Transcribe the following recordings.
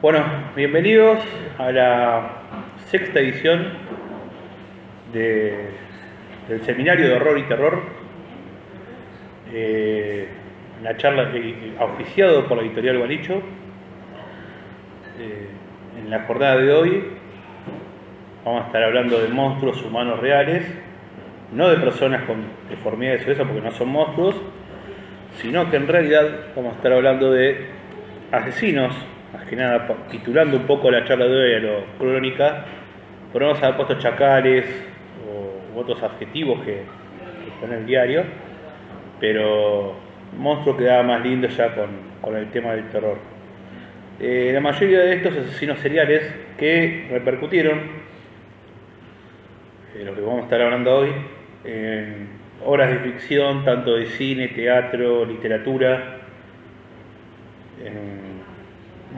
Bueno, bienvenidos a la sexta edición de- del Seminario de Horror y Terror, una charla auspiciado por la editorial Gualicho. En la jornada de hoy vamos a estar hablando de monstruos humanos reales, no de personas con deformidades o eso, porque no son monstruos, sino que en realidad vamos a estar hablando de asesinos, más que nada titulando un poco la charla de hoy a lo crónica, pero vamos a haber puesto chacales u otros adjetivos que están en el diario, pero monstruo quedaba más lindo ya con el tema del terror. La mayoría de estos asesinos seriales que repercutieron, lo que vamos a estar hablando hoy, en obras de ficción, tanto de cine, teatro, literatura, en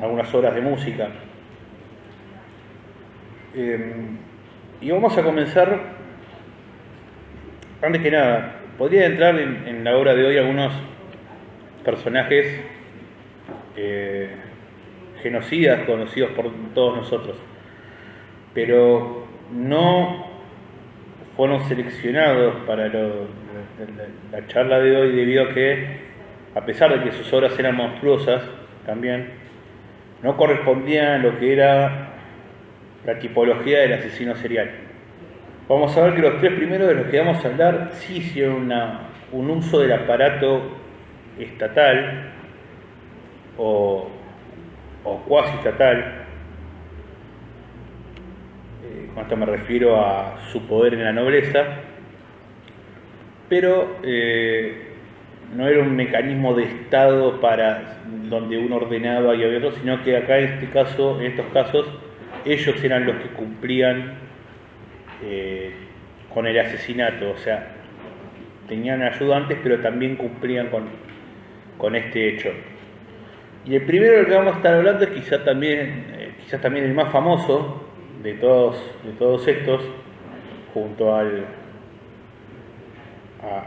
algunas obras de música. Y vamos a comenzar, antes que nada, podría entrar en la obra de hoy algunos personajes genocidas conocidos por todos nosotros, pero no fueron seleccionados para la charla de hoy debido a que, a pesar de que sus obras eran monstruosas, también no correspondían a lo que era la tipología del asesino serial. Vamos a ver que los tres primeros de los que vamos a hablar sí hicieron un uso del aparato estatal o cuasi estatal. Con esto me refiero a su poder en la nobleza, pero no era un mecanismo de Estado para donde uno ordenaba y había otro, sino que acá en estos casos, ellos eran los que cumplían con el asesinato, o sea, tenían ayudantes, pero también cumplían con este hecho. Y el primero del que vamos a estar hablando es quizás también el más famoso de todos estos, junto a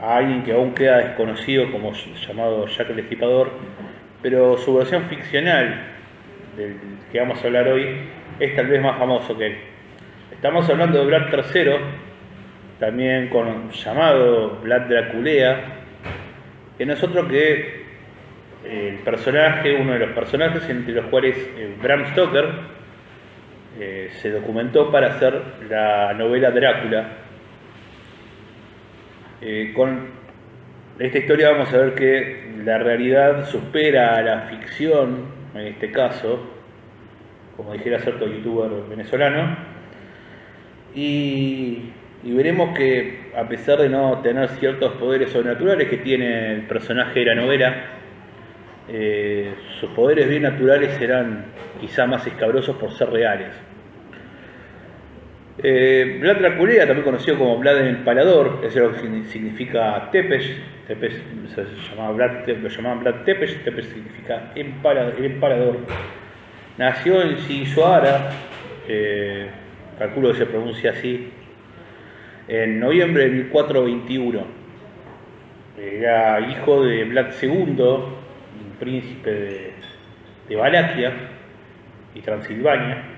alguien que aún queda desconocido como llamado Jack el Destripador, pero su versión ficcional del que vamos a hablar hoy es tal vez más famoso que él. Estamos hablando de Vlad III, también llamado Vlad Draculea, que no es otro que uno de los personajes entre los cuales Bram Stoker se documentó para hacer la novela Drácula. Con esta historia vamos a ver que la realidad supera a la ficción, en este caso, como dijera cierto youtuber venezolano, y veremos que a pesar de no tener ciertos poderes sobrenaturales que tiene el personaje de la novela, sus poderes bien naturales serán quizá más escabrosos por ser reales. Vlad Draculea, también conocido como Vlad el Empalador, es lo que significa Tepesh. Tepesh lo llamaban Vlad Tepesh, Tepesh significa el empalador. Nació en Timisoara, calculo que se pronuncia así, en noviembre de 1421. Era hijo de Vlad II, un príncipe de Valaquia y Transilvania.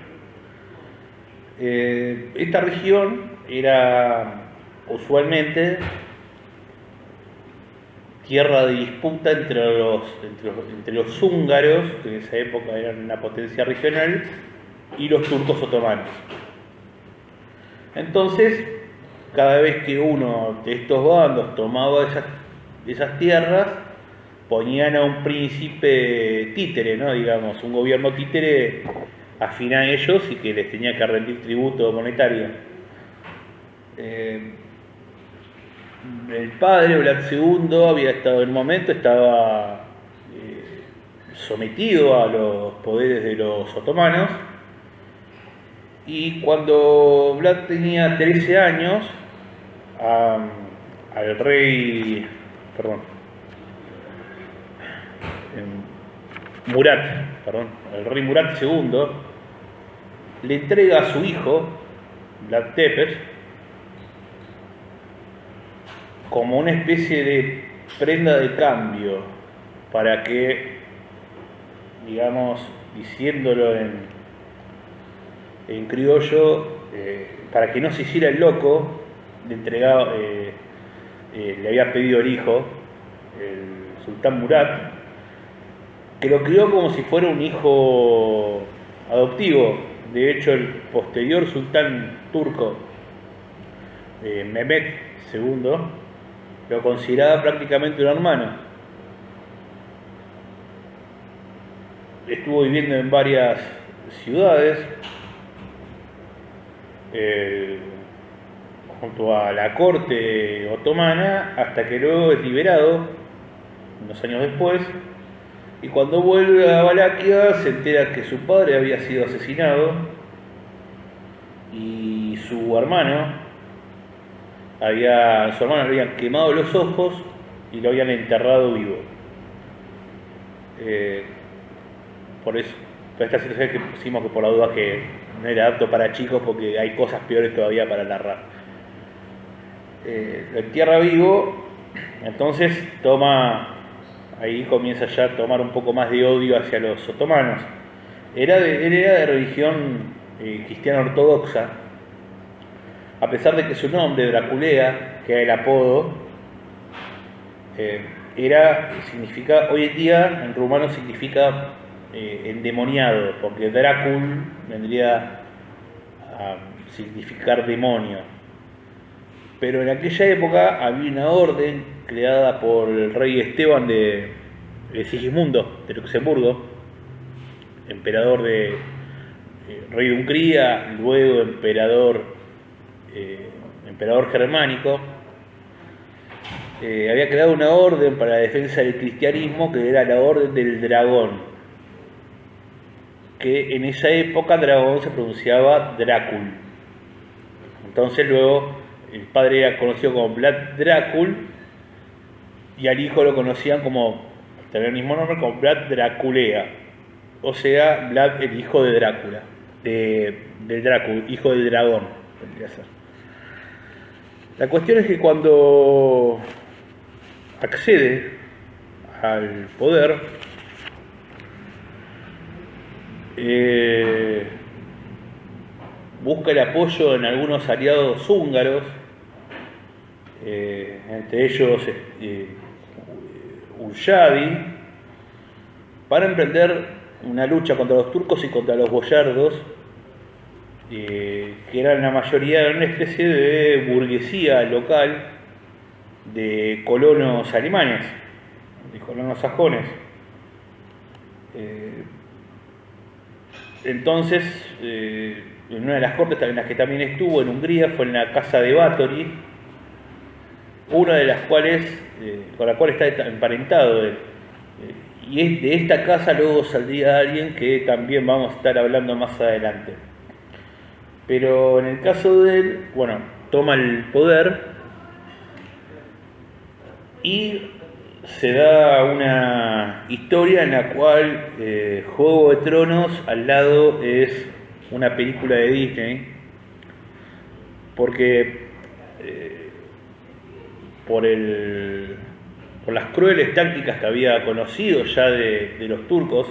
Esta región era usualmente tierra de disputa entre los húngaros, que en esa época eran una potencia regional, y los turcos otomanos. Entonces, cada vez que uno de estos bandos tomaba esas tierras, ponían a un príncipe títere, ¿no? Digamos, un gobierno títere afín a ellos y que les tenía que rendir tributo monetario. El padre, Vlad II, había estado en un momento, estaba sometido a los poderes de los otomanos, y cuando Vlad tenía 13 años, al rey, perdón, el rey Murat II, le entrega a su hijo, Vlad Tepes, como una especie de prenda de cambio para que, digamos, diciéndolo en criollo, para que no se hiciera el loco, le había pedido el hijo, el sultán Murat, que lo crió como si fuera un hijo adoptivo. De hecho, el posterior sultán turco, Mehmet II, lo consideraba prácticamente un hermano. Estuvo viviendo en varias ciudades, junto a la corte otomana, hasta que luego es liberado, unos años después, y cuando vuelve a Valaquia se entera que su padre había sido asesinado y su hermano le habían quemado los ojos y lo habían enterrado vivo. Por eso, toda esta situación que pusimos que por la duda que no era apto para chicos porque hay cosas peores todavía para narrar. Lo entierra vivo, entonces ahí comienza ya a tomar un poco más de odio hacia los otomanos. Él era de religión cristiana ortodoxa, a pesar de que su nombre, Draculea, que era el apodo, significa, hoy en día en rumano significa endemoniado, porque Drácul vendría a significar demonio. Pero en aquella época había una orden creada por el rey Esteban de Sigismundo de Luxemburgo, emperador rey de Hungría, luego emperador germánico. Había creado una orden para la defensa del cristianismo que era la Orden del Dragón, que en esa época dragón se pronunciaba Drácul. Entonces luego el padre era conocido como Vlad Drácul y al hijo lo conocían como, tenía el mismo nombre, como Vlad Draculea, o sea, Vlad el hijo de Drácula, del Drácul, hijo del dragón, tendría que ser. La cuestión es que cuando accede al poder, busca el apoyo en algunos aliados húngaros, entre ellos Urjadi, para emprender una lucha contra los turcos y contra los boyardos, que eran la mayoría de una especie de burguesía local de colonos alemanes, de colonos sajones. Entonces, en una de las cortes en las que también estuvo en Hungría fue en la casa de Báthory, una de las cuales, con la cual está emparentado él. Y de esta casa luego saldría alguien que también vamos a estar hablando más adelante. Pero en el caso de él, bueno, toma el poder y se da una historia en la cual Juego de Tronos al lado es una película de Disney, porque por las crueles tácticas que había conocido ya de los turcos,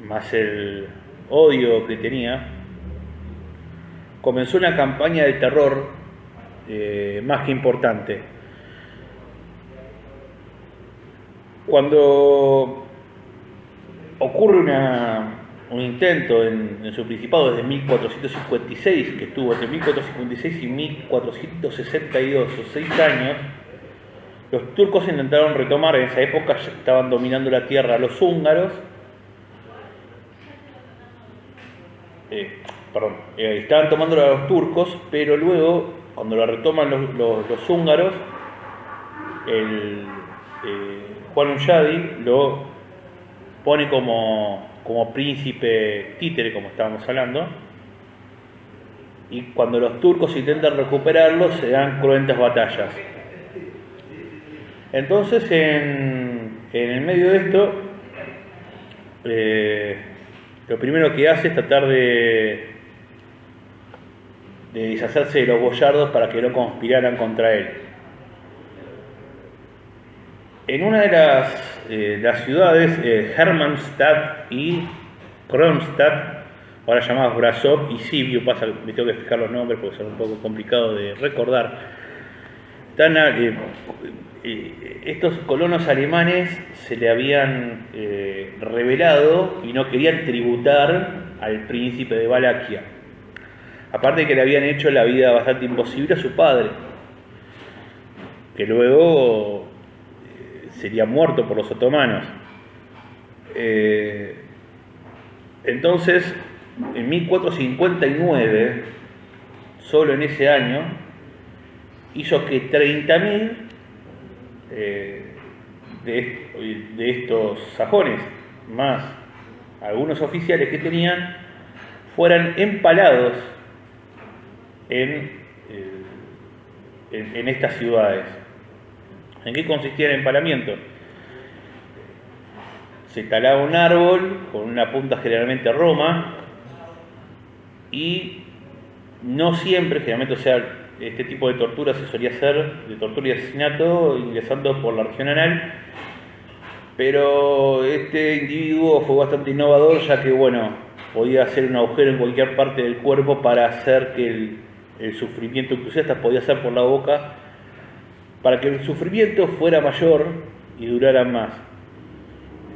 más el odio que tenía, comenzó una campaña de terror más que importante. Cuando ocurre un intento en su principado desde 1456, que estuvo entre 1456 y 1462, o 6 años, los turcos intentaron retomar, en esa época ya estaban dominando la tierra los húngaros, estaban tomándola a los turcos, pero luego, cuando la retoman los húngaros, Juan Urjadi lo pone como príncipe títere, como estábamos hablando, y cuando los turcos intentan recuperarlo se dan cruentas batallas. Entonces en el medio de esto, lo primero que hace es tratar de deshacerse de los boyardos para que no conspiraran contra él. En una de las ciudades, Hermannstadt y Kronstadt, ahora llamadas Brasov y Sibiu, me tengo que fijar los nombres porque son un poco complicados de recordar, estos colonos alemanes se le habían rebelado y no querían tributar al príncipe de Valaquia. Aparte de que le habían hecho la vida bastante imposible a su padre, que luego sería muerto por los otomanos. Entonces, en 1459, solo en ese año, hizo que 30.000 de estos sajones, más algunos oficiales que tenían, fueran empalados en estas ciudades. ¿En qué consistía el empalamiento? Se talaba un árbol con una punta generalmente roma y no siempre, generalmente, o sea, este tipo de tortura se solía hacer, de tortura y asesinato, ingresando por la región anal, pero este individuo fue bastante innovador, ya que, bueno, podía hacer un agujero en cualquier parte del cuerpo para hacer que el sufrimiento, inclusive hasta podía hacer por la boca, para que el sufrimiento fuera mayor y durara más.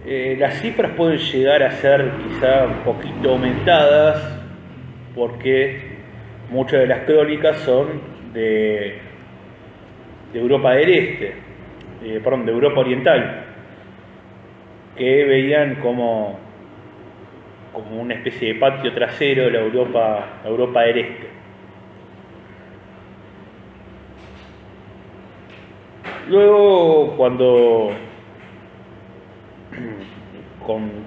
Las cifras pueden llegar a ser quizá un poquito aumentadas, porque muchas de las crónicas son de Europa del Este, de Europa Oriental, que veían como una especie de patio trasero de la Europa del Este. Luego, cuando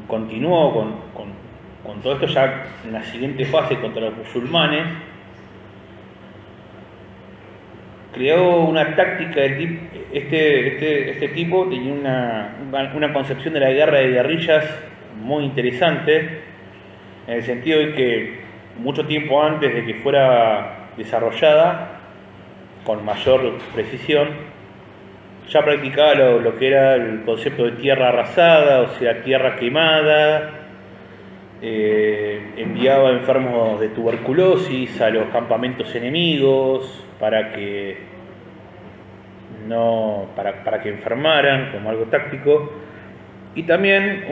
continuó con todo esto, ya en la siguiente fase contra los musulmanes, creó una táctica del tipo. Este tipo tenía una concepción de la guerra de guerrillas muy interesante, en el sentido de que mucho tiempo antes de que fuera desarrollada con mayor precisión, ya practicaba lo que era el concepto de tierra arrasada, o sea, tierra quemada. Enviaba enfermos de tuberculosis a los campamentos enemigos para que enfermaran, como algo táctico. Y también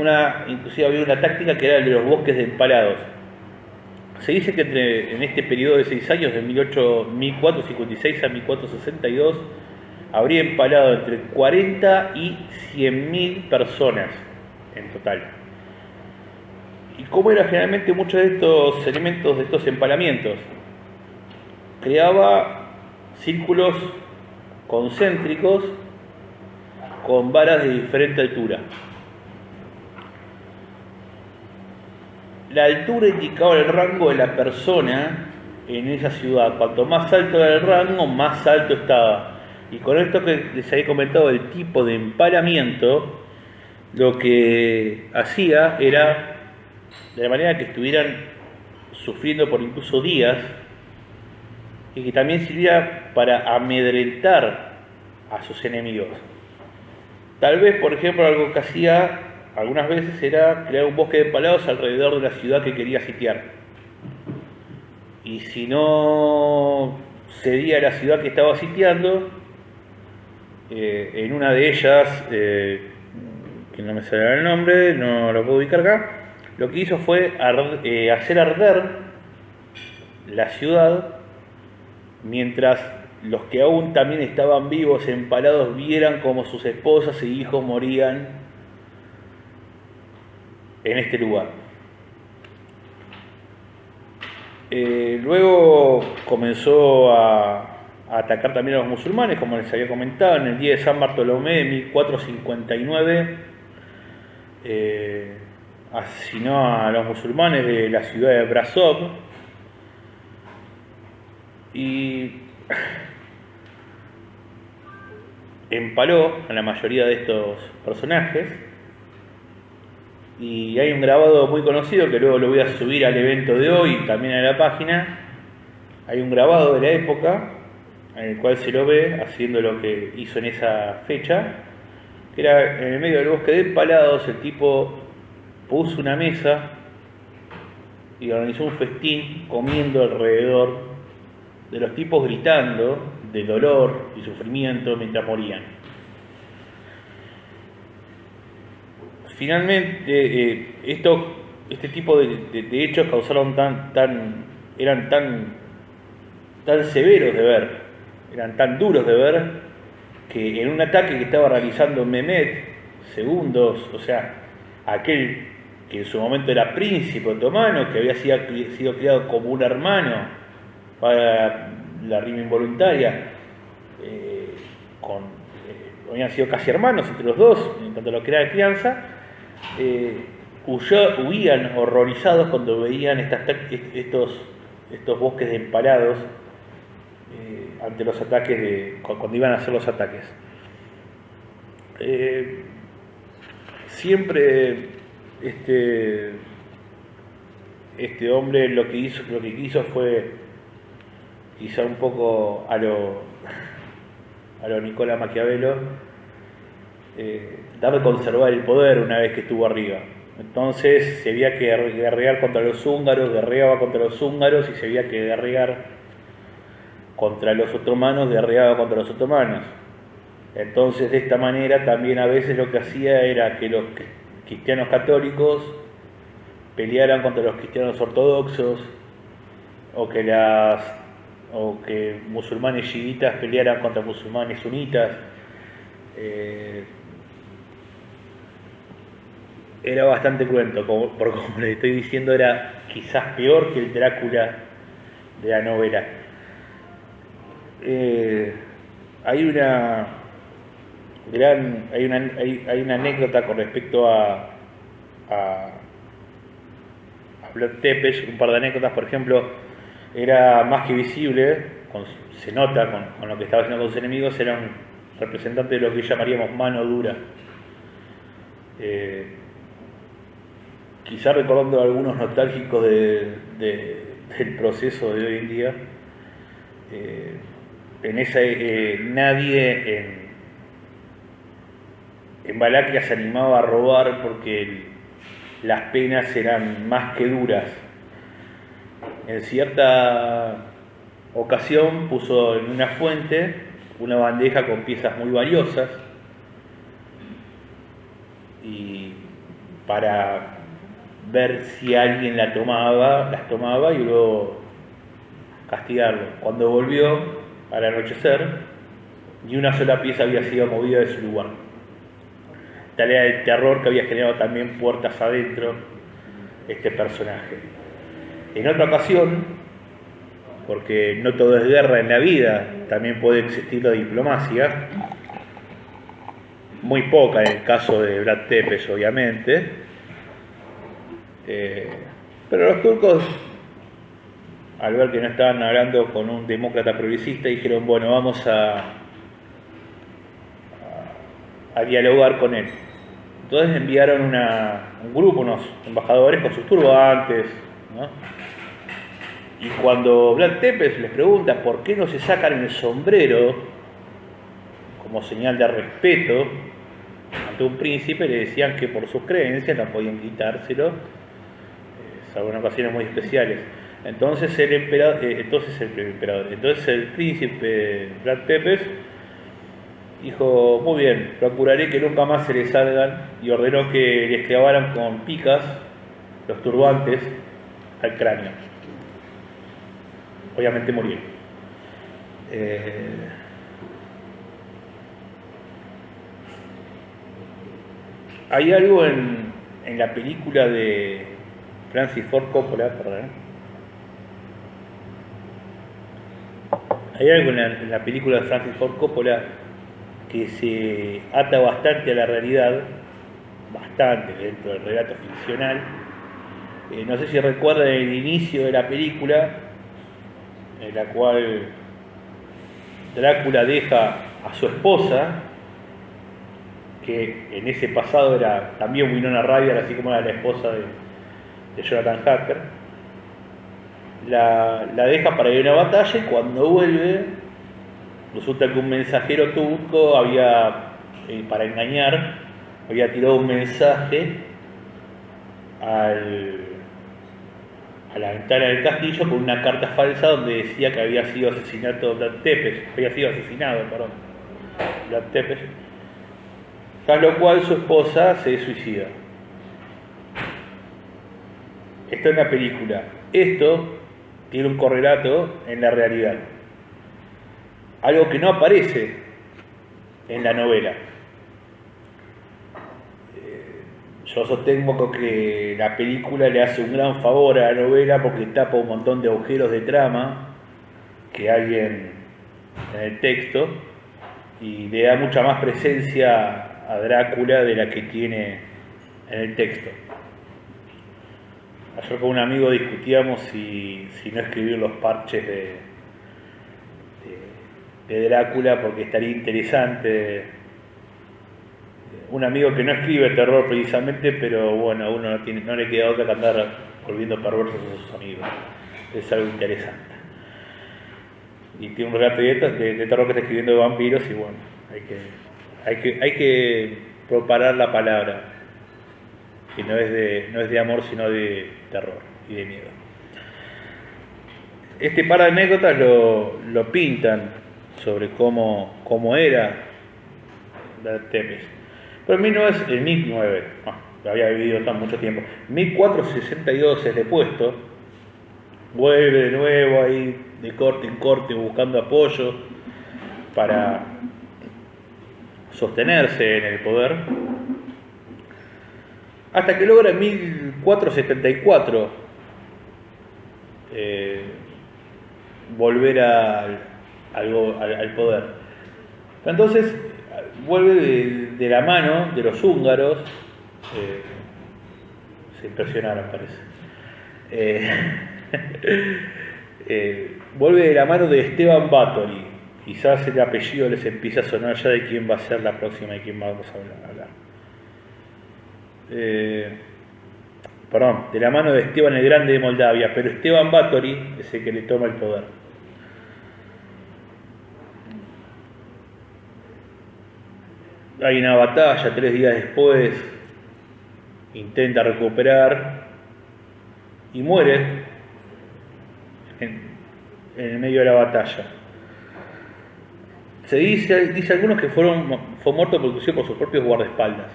inclusive había una táctica que era el de los bosques de empalados. Se dice que en este periodo de 6 años, de 1456 a 1462, habría empalado entre 40 y 100.000 personas en total. ¿Y cómo eran generalmente muchos de estos elementos, de estos empalamientos? Creaba círculos concéntricos con varas de diferente altura. La altura indicaba el rango de la persona en esa ciudad. Cuanto más alto era el rango, más alto estaba. Y con esto que les había comentado, el tipo de empalamiento, lo que hacía era, de la manera que estuvieran sufriendo por incluso días, y que también sirviera para amedrentar a sus enemigos. Tal vez, por ejemplo, algo que hacía algunas veces era crear un bosque de empalados alrededor de la ciudad que quería sitiar. Y si no cedía la ciudad que estaba sitiando, en una de ellas, que no me sale el nombre, no lo puedo ubicar acá, lo que hizo fue hacer arder la ciudad, mientras los que aún también estaban vivos, empalados, vieran como sus esposas e hijos morían en este lugar. Luego comenzó a atacar también a los musulmanes, como les había comentado, en el día de San Bartolomé de 1459, asesinó a los musulmanes de la ciudad de Brasov y empaló a la mayoría de estos personajes. Y hay un grabado muy conocido que luego lo voy a subir al evento de hoy y también a la página. Hay un grabado de la época en el cual se lo ve haciendo lo que hizo en esa fecha, que era en el medio del bosque de Empalados. El tipo puso una mesa y organizó un festín comiendo alrededor de los tipos, gritando de dolor y sufrimiento mientras morían. Finalmente, este tipo de hechos causaron eran tan severos de ver, eran tan duros de ver, que en un ataque que estaba realizando Mehmed II, o sea, aquel que en su momento era príncipe otomano, que había sido criado como un hermano para la rima involuntaria, habían sido casi hermanos entre los dos, en cuanto a lo que era la crianza, huían horrorizados cuando veían estos bosques de Empalados, ante los ataques, cuando iban a hacer los ataques. Siempre este hombre lo que quiso fue, quizá un poco a lo Nicola Maquiavelo, dar de conservar el poder una vez que estuvo arriba. Entonces se había que guerrear contra los húngaros, guerreaba contra los húngaros, y se había que guerrear contra los otomanos, guerreaba contra los otomanos. Entonces, de esta manera también a veces lo que hacía era que los cristianos católicos pelearan contra los cristianos ortodoxos, o que musulmanes chiitas pelearan contra musulmanes sunitas. Era bastante cruento, por como les estoy diciendo, era quizás peor que el Drácula de la novela. Hay una anécdota con respecto a Vlad Tepes, un par de anécdotas. Por ejemplo, era más que visible, se nota con lo que estaba haciendo con sus enemigos, era un representante de lo que llamaríamos mano dura. Quizá recordando algunos nostálgicos del proceso de hoy en día, nadie en Valaquia se animaba a robar porque las penas eran más que duras. En cierta ocasión puso en una fuente una bandeja con piezas muy valiosas, y para ver si alguien las tomaba y luego castigarlo. Cuando volvió al anochecer, ni una sola pieza había sido movida de su lugar. Tal era el terror que había generado también puertas adentro este personaje. En otra ocasión, porque no todo es guerra en la vida, también puede existir la diplomacia, muy poca en el caso de Vlad Tepes, obviamente, pero los turcos, al ver que no estaban hablando con un demócrata progresista, dijeron: bueno, vamos a dialogar con él. Entonces enviaron un grupo, unos embajadores con sus turbantes, ¿no? Y cuando Vlad Tepes les pregunta por qué no se sacan el sombrero como señal de respeto ante un príncipe, le decían que por sus creencias no podían quitárselo, salvo en ocasiones muy especiales. Entonces el príncipe Vlad Tepes dijo: muy bien, procuraré que nunca más se les salgan, y ordenó que les clavaran con picas los turbantes al cráneo. Obviamente murieron. Hay algo en la película de Francis Ford Coppola, hay algo en la película de Francis Ford Coppola que se ata bastante a la realidad, bastante dentro del relato ficcional. No sé si recuerdan el inicio de la película, en la cual Drácula deja a su esposa, que en ese pasado era también Winona Ryder, así como era la esposa de Jonathan Harker. La deja para ir a una batalla, y cuando vuelve resulta que un mensajero turco había para engañar, había tirado un mensaje a la ventana del castillo con una carta falsa donde decía que había sido asesinado Vlad Tepes, Vlad Tepes, tras lo cual su esposa se suicida. Esto es una película. Esto tiene un correlato en la realidad. Algo que no aparece en la novela. Yo sostengo que la película le hace un gran favor a la novela porque tapa un montón de agujeros de trama que hay en el texto y le da mucha más presencia a Drácula de la que tiene en el texto. Ayer con un amigo discutíamos si no escribir los parches de Drácula porque estaría interesante. Un amigo que no escribe terror precisamente, pero bueno, a uno no le queda otra que andar volviendo perversos a sus amigos. Es algo interesante. Y tiene un relato de terror que está escribiendo de vampiros y bueno, hay que propagar la palabra, que no es de amor sino de terror y de miedo. Este par de anécdotas lo pintan sobre cómo era Vlad Tepes. Pero en 1009, había vivido tan mucho tiempo. 1462 es depuesto, vuelve de nuevo ahí de corte en corte buscando apoyo para sostenerse en el poder, hasta que logra en 1474 volver al poder. Entonces vuelve de la mano de los húngaros, se impresionaron parece, vuelve de la mano de Esteban Báthory. Quizás el apellido les empieza a sonar ya de quién va a ser la próxima, de quién vamos a hablar. De la mano de Esteban el Grande de Moldavia, pero Esteban Báthory es el que le toma el poder. Hay una batalla 3 días después, intenta recuperar y muere en el medio de la batalla. Se dice algunos que fue muerto por sus propios guardaespaldas,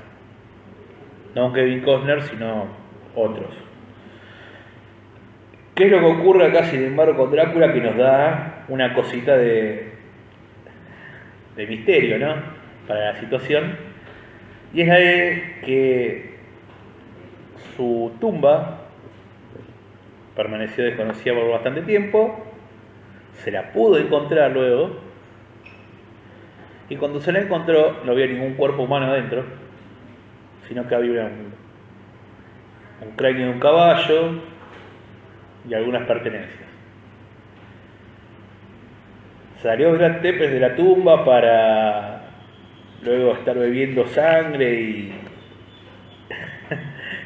no Kevin Costner, sino otros. ¿Qué es lo que ocurre acá, sin embargo, con Drácula, que nos da una cosita de misterio, ¿no?, para la situación? Y es la de que su tumba permaneció desconocida por bastante tiempo, se la pudo encontrar luego, y cuando se la encontró no había ningún cuerpo humano adentro, sino que había un cráneo de un caballo y algunas pertenencias. Salió Vlad Tepes de la tumba para luego estar bebiendo sangre y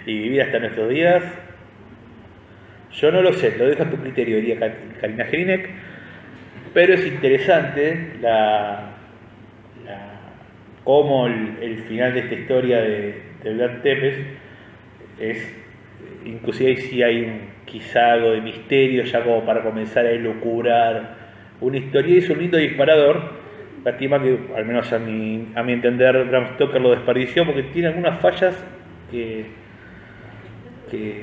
vivir hasta nuestros días. Yo no lo sé, lo dejo a tu criterio, diría Karina Jelinek, pero es interesante cómo el final de esta historia de Vlad Tepes es, inclusive si hay quizá algo de misterio ya como para comenzar a elucubrar una historia, y es un lindo disparador. Lástima que, al menos a mi entender, Bram Stoker lo desperdició porque tiene algunas fallas que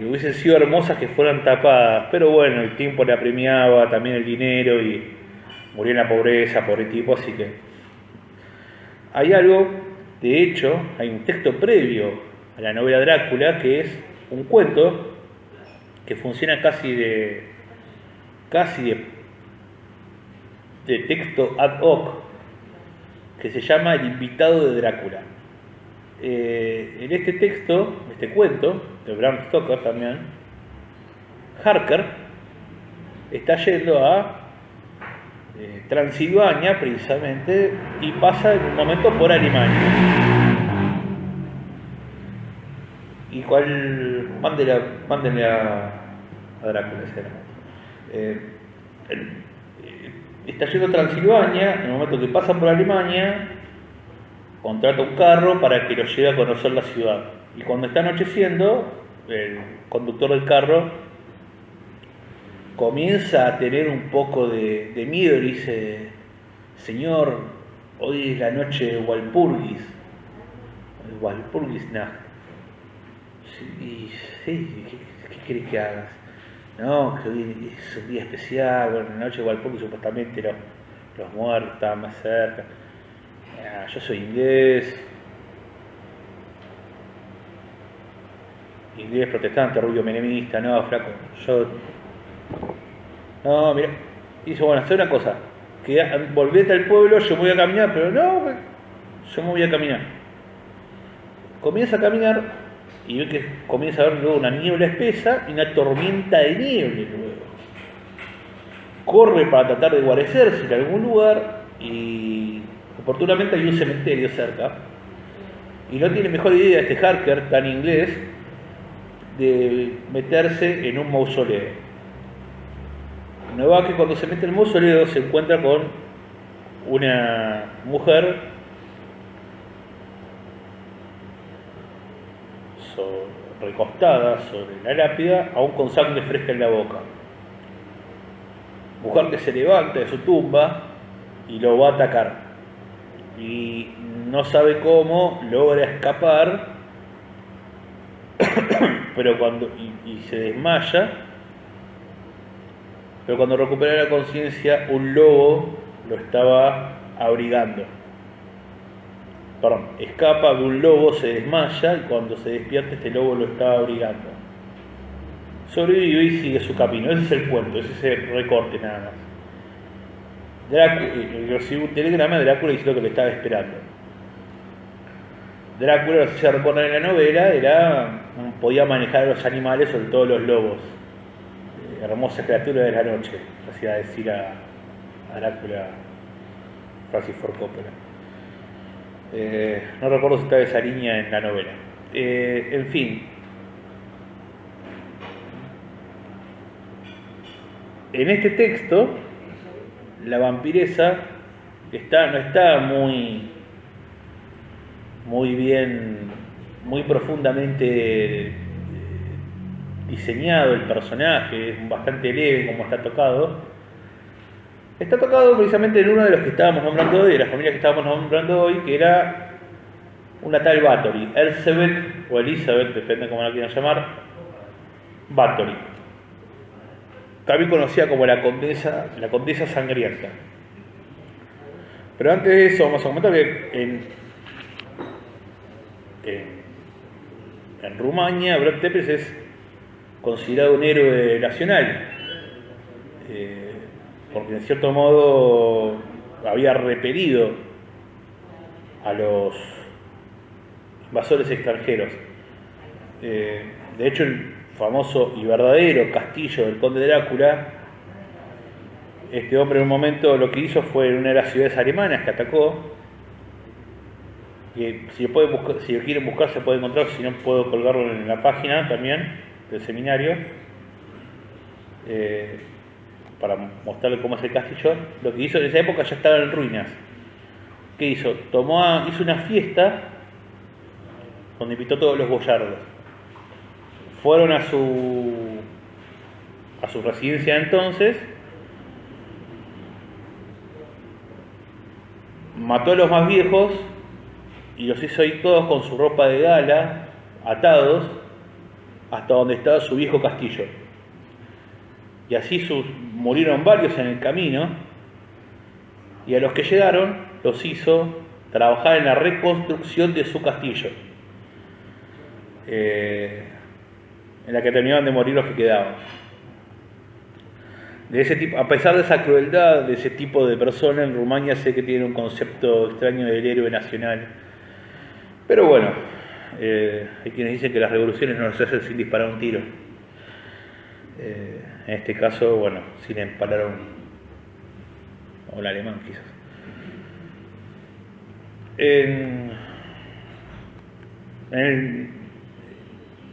hubiesen sido hermosas que fueran tapadas, pero bueno, el tiempo le apremiaba, también el dinero, y murió en la pobreza, pobre tipo, así que hay algo. De hecho, hay un texto previo a la novela Drácula que es un cuento que funciona casi de texto ad hoc, que se llama El invitado de Drácula. En este texto, este cuento de Bram Stoker también, Harker está yendo a Transilvania precisamente, y pasa en un momento por Alemania. Y mándenle a Drácula ese está yendo a Transilvania en el momento que pasa por Alemania, contrata un carro para que lo lleve a conocer la ciudad. Y cuando está anocheciendo, el conductor del carro comienza a tener un poco de miedo y dice: señor, hoy es la noche de Walpurgis. Walpurgis Nacht. Sí, sí, ¿qué querés que hagas? No, que hoy es un día especial, bueno, la noche de Walpurgis supuestamente los muertos estaban más cerca. Ah, yo soy inglés protestante, rubio menemista, no, flaco, yo... No, mira, dice, bueno, hacer una cosa, que volvete al pueblo, yo me voy a caminar, pero no, yo me voy a caminar. Comienza a caminar y ve que comienza a haber luego una niebla espesa y una tormenta de nieve luego. Corre para tratar de guarecerse en algún lugar y oportunamente hay un cementerio cerca y no tiene mejor idea este Harker tan inglés de meterse en un mausoleo. No va que cuando se mete en el mausoleo se encuentra con una mujer recostada sobre la lápida, aún con sangre fresca en la boca. Mujer que se levanta de su tumba y lo va a atacar. Y no sabe cómo, logra escapar, pero y se desmaya. Pero cuando recupera la conciencia, un lobo lo estaba abrigando. Perdón, escapa de un lobo, se desmaya y cuando se despierta este lobo lo estaba abrigando. Sobrevive y sigue su camino. Ese es el cuento, ese es el recorte nada más. Recibe un telegrama de Drácula diciendo que lo estaba esperando. Drácula, si se recuerdan en la novela, podía manejar a los animales, sobre todo los lobos. Hermosa criatura de la noche, hacía decir a Drácula Francis Ford Coppola. No recuerdo si estaba esa línea en la novela. En fin. En este texto, la vampiresa no está muy bien, muy profundamente diseñado el personaje, es bastante leve como está tocado. Está tocado precisamente en uno de los que estábamos nombrando hoy, de las familias que estábamos nombrando hoy, que era una tal Bathory, Elizabeth o Elizabeth, depende de cómo la quieran llamar, Bathory, también conocida como la condesa sangrienta. Pero antes de eso vamos a comentar que en Rumania Vlad Tepes es considerado un héroe nacional, porque en cierto modo había repelido a los invasores extranjeros. De hecho, el famoso y verdadero castillo del conde Drácula, este hombre en un momento lo que hizo fue en una de las ciudades alemanas que atacó, y si lo quieren buscar se puede encontrar, si no puedo colgarlo en la página también del seminario, para mostrarle cómo es el castillo. Lo que hizo en esa época ya estaba en ruinas. ¿Qué hizo? Hizo una fiesta donde invitó a todos los boyardos. Fueron a su residencia entonces, mató a los más viejos y los hizo ir todos con su ropa de gala, atados, hasta donde estaba su viejo castillo. Y así murieron varios en el camino, y a los que llegaron los hizo trabajar en la reconstrucción de su castillo, en la que terminaban de morir los que quedaban. De ese tipo, a pesar de esa crueldad de ese tipo de persona, en Rumania sé que tiene un concepto extraño del héroe nacional. Pero bueno, hay quienes dicen que las revoluciones no se hacen sin disparar un tiro. En este caso, bueno, sin empalar a un alemán quizás.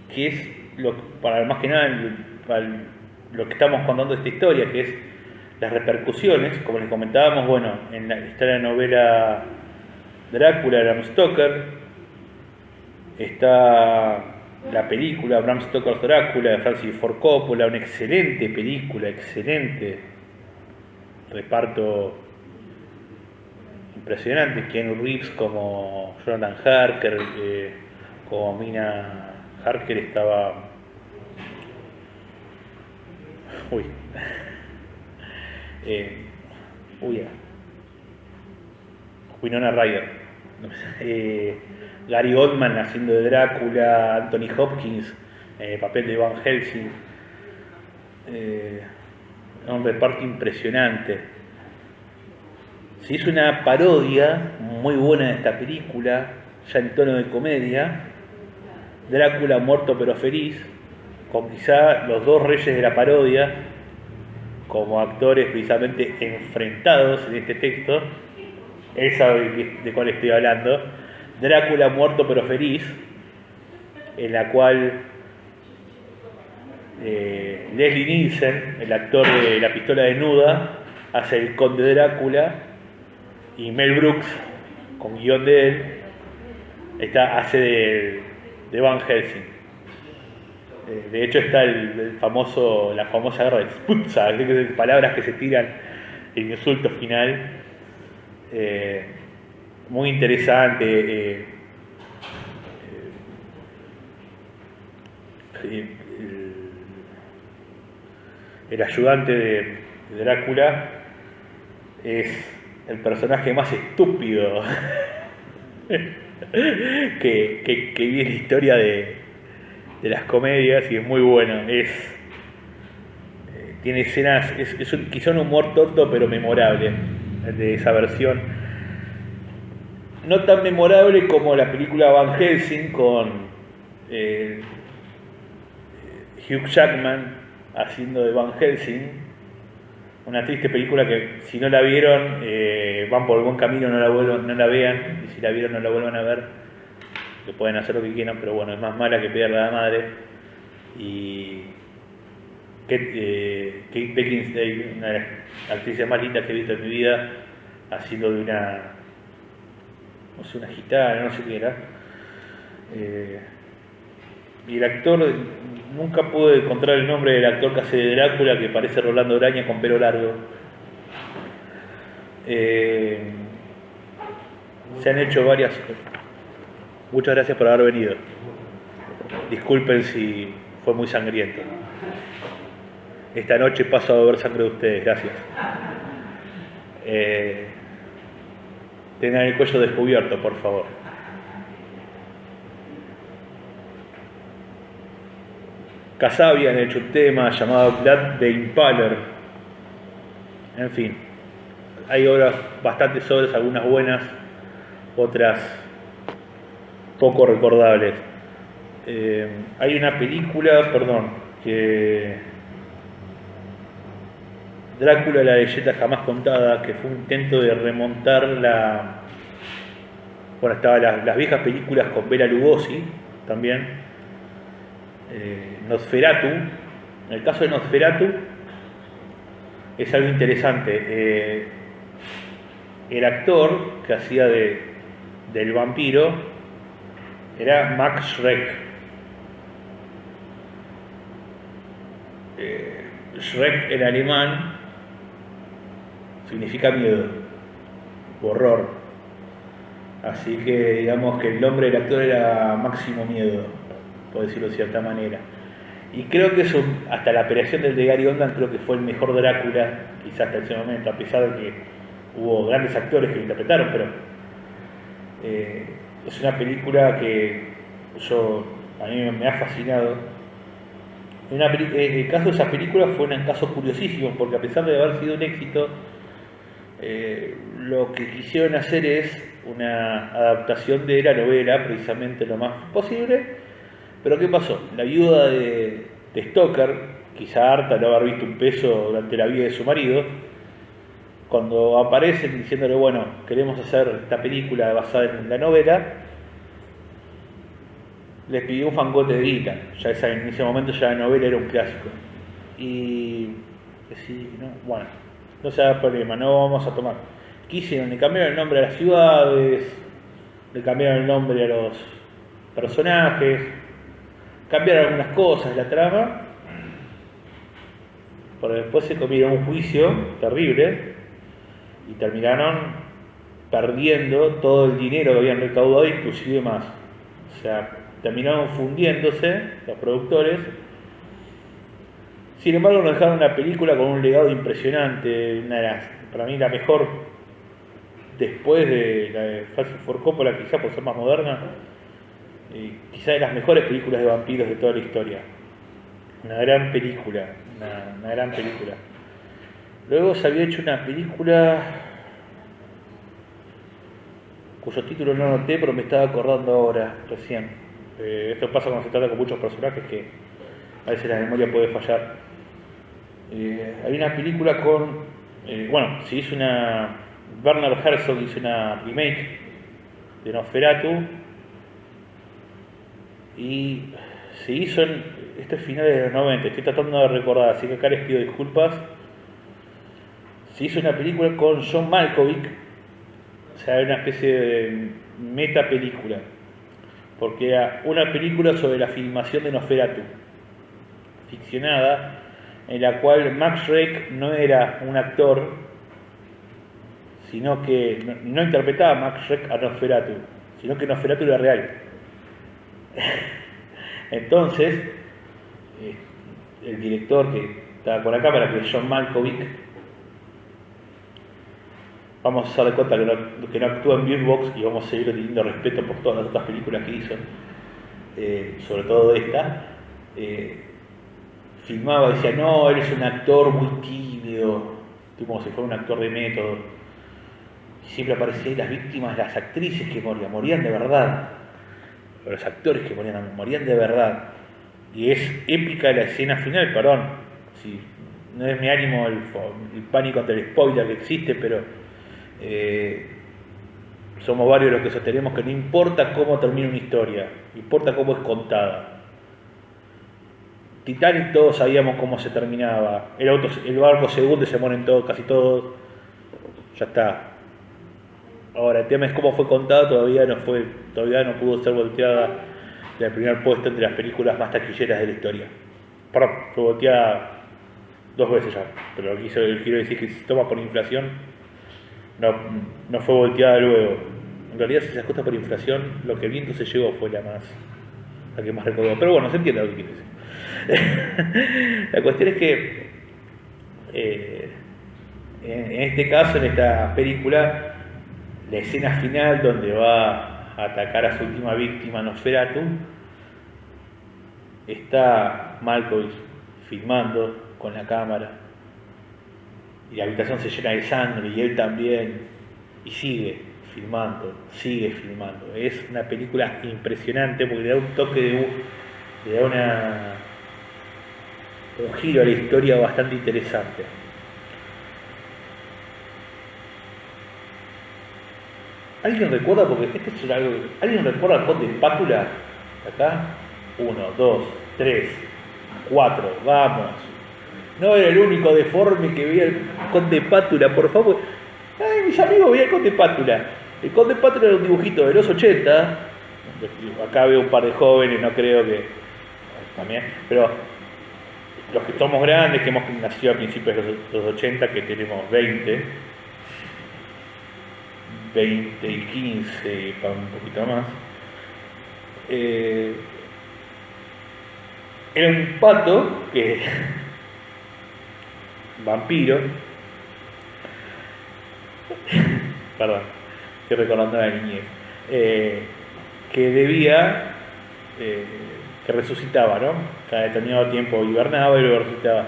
Que es para más que nada lo que estamos contando de esta historia, que es las repercusiones, como les comentábamos, bueno, está la novela Drácula de Bram Stoker, está la película Bram Stoker's Drácula de Francis Ford Coppola, una excelente película, excelente reparto impresionante, Keanu Reeves como Jonathan Harker, como Mina Harker estaba... Uy. Winona Ryder. Gary Oldman haciendo de Drácula, Anthony Hopkins en el papel de Van Helsing. Un reparto impresionante. Se hizo una parodia muy buena de esta película, ya en tono de comedia, Drácula muerto pero feliz, con quizá los dos reyes de la parodia como actores precisamente enfrentados en este texto. Él sabe de cuál estoy hablando. Drácula muerto pero feliz, en la cual Leslie Nielsen, el actor de La pistola desnuda, hace el conde Drácula, y Mel Brooks, con guión de él, hace de Van Helsing. De hecho está la famosa guerra de Sputza, palabras que se tiran en insulto final. Muy interesante. El ayudante de Drácula es el personaje más estúpido que vi en la historia de las comedias, y es muy bueno. Tiene escenas, quizá un humor tonto pero memorable, el de esa versión. No tan memorable como la película Van Helsing con Hugh Jackman haciendo de Van Helsing, una triste película que si no la vieron van por el buen camino, no la vean, y si la vieron no la vuelvan a ver, que pueden hacer lo que quieran, pero bueno, es más mala que Pedir a la madre. Y Kate Beckinsale, una de las actrices más lindas que he visto en mi vida, haciendo de una gitana, no sé qué era. Y el actor, nunca pude encontrar el nombre del actor que hace de Drácula, que parece Rolando Oraña con pelo largo. Se han hecho varias. Muchas gracias por haber venido. Disculpen si fue muy sangriento. Esta noche paso a beber sangre de ustedes, gracias. Tengan el cuello descubierto, por favor. Kasabian han hecho un tema llamado Blood the Impaler. En fin, hay obras, bastantes obras, algunas buenas, otras poco recordables. Hay una película, que Drácula, la leyenda jamás contada, que fue un intento de remontar estaban las viejas películas con Bela Lugosi también. Nosferatu. En el caso de Nosferatu es algo interesante. El actor que hacía del vampiro era Max Schreck. Schreck en alemán significa miedo, horror. Así que digamos que el nombre del actor era Máximo Miedo, por decirlo de cierta manera. Y creo que eso, hasta la aparición del de Gary Oldman, creo que fue el mejor Drácula, quizás hasta ese momento, a pesar de que hubo grandes actores que lo interpretaron, pero es una película que a mí me ha fascinado. El caso de esa película fue un caso curiosísimo, porque a pesar de haber sido un éxito, lo que quisieron hacer es una adaptación de la novela, precisamente lo más posible. Pero ¿qué pasó? La viuda de Stoker, quizá harta de haber visto un peso durante la vida de su marido, cuando aparecen diciéndole, bueno, queremos hacer esta película basada en la novela, les pidió un fangote de guita. Ya en ese momento ya la novela era un clásico. Y decidí, no se haga problema, no vamos a tomar. ¿Qué hicieron? Le cambiaron el nombre a las ciudades, le cambiaron el nombre a los personajes, cambiaron algunas cosas de la trama, pero después se comieron un juicio terrible y terminaron perdiendo todo el dinero que habían recaudado, inclusive más. O sea, terminaron fundiéndose los productores. Sin embargo, nos dejaron una película con un legado impresionante, para mí la mejor después de la de Francis Ford Coppola, quizá por ser más moderna, quizá de las mejores películas de vampiros de toda la historia. Una gran película, una gran película. Luego se había hecho una película cuyo título no noté, pero me estaba acordando ahora, recién. Esto pasa cuando se trata con muchos personajes que a veces la memoria puede fallar. Hay una película con... se hizo una... Werner Herzog hizo una remake de Nosferatu y se hizo en... Esto es finales de los 90, estoy tratando de recordar, así que acá les pido disculpas. Se hizo una película con John Malkovich, o sea, era una especie de meta película, porque era una película sobre la filmación de Nosferatu, ficcionada, en la cual Max Schreck no era un actor, sino que no interpretaba a Max Schreck a Nosferatu, sino que Nosferatu era real. Entonces, el director que estaba con la cámara, que es John Malkovich, vamos a hacer de cuenta que no actúa en Bird Box y vamos a seguir teniendo respeto por todas las otras películas que hizo, sobre todo esta. Filmaba y decía, no, eres un actor muy tímido, como si fuera un actor de método. Y siempre aparecían las víctimas, las actrices que morían de verdad, o los actores que morían de verdad. Y es épica la escena final, perdón, si no es mi ánimo el pánico ante el spoiler que existe, pero somos varios los que sostenemos que no importa cómo termina una historia, importa cómo es contada. Titanic todos sabíamos cómo se terminaba, el barco se hunde, se mueren todos, casi todos, ya está. Ahora el tema es cómo fue contada, todavía no pudo ser volteada del primer puesto entre las películas más taquilleras de la historia. Perdón, fue volteada 2 veces ya, pero lo que quiero decir es que si se toma por inflación, no fue volteada luego. En realidad, si se ajusta por inflación, lo que el viento se llevó fue la que más recordó. Pero bueno, se entiende lo que quiere decir. La cuestión es que en este caso, en esta película, la escena final donde va a atacar a su última víctima, Nosferatu, está Malkovich filmando con la cámara y la habitación se llena de sangre y él también, y sigue filmando. Es una película impresionante porque le da un toque le da un giro a la historia bastante interesante. ¿Alguien recuerda? Porque esto es algo. ¿Alguien recuerda al Conde Pátula? Acá. 1, 2, 3, 4. Vamos. No era el único deforme que veía el Conde Pátula, por favor. Ay, mis amigos veían el Conde Pátula. El Conde Pátula era un dibujito de los 80. Acá veo un par de jóvenes, no creo que. También. Pero los que somos grandes, que hemos nacido a principios de los 80, que tenemos 20 y 15, para un poquito más, era un pato que vampiro, perdón, estoy recordando la niñez, que debía, que resucitaba, ¿no? Cada determinado tiempo hibernaba y luego resucitaba,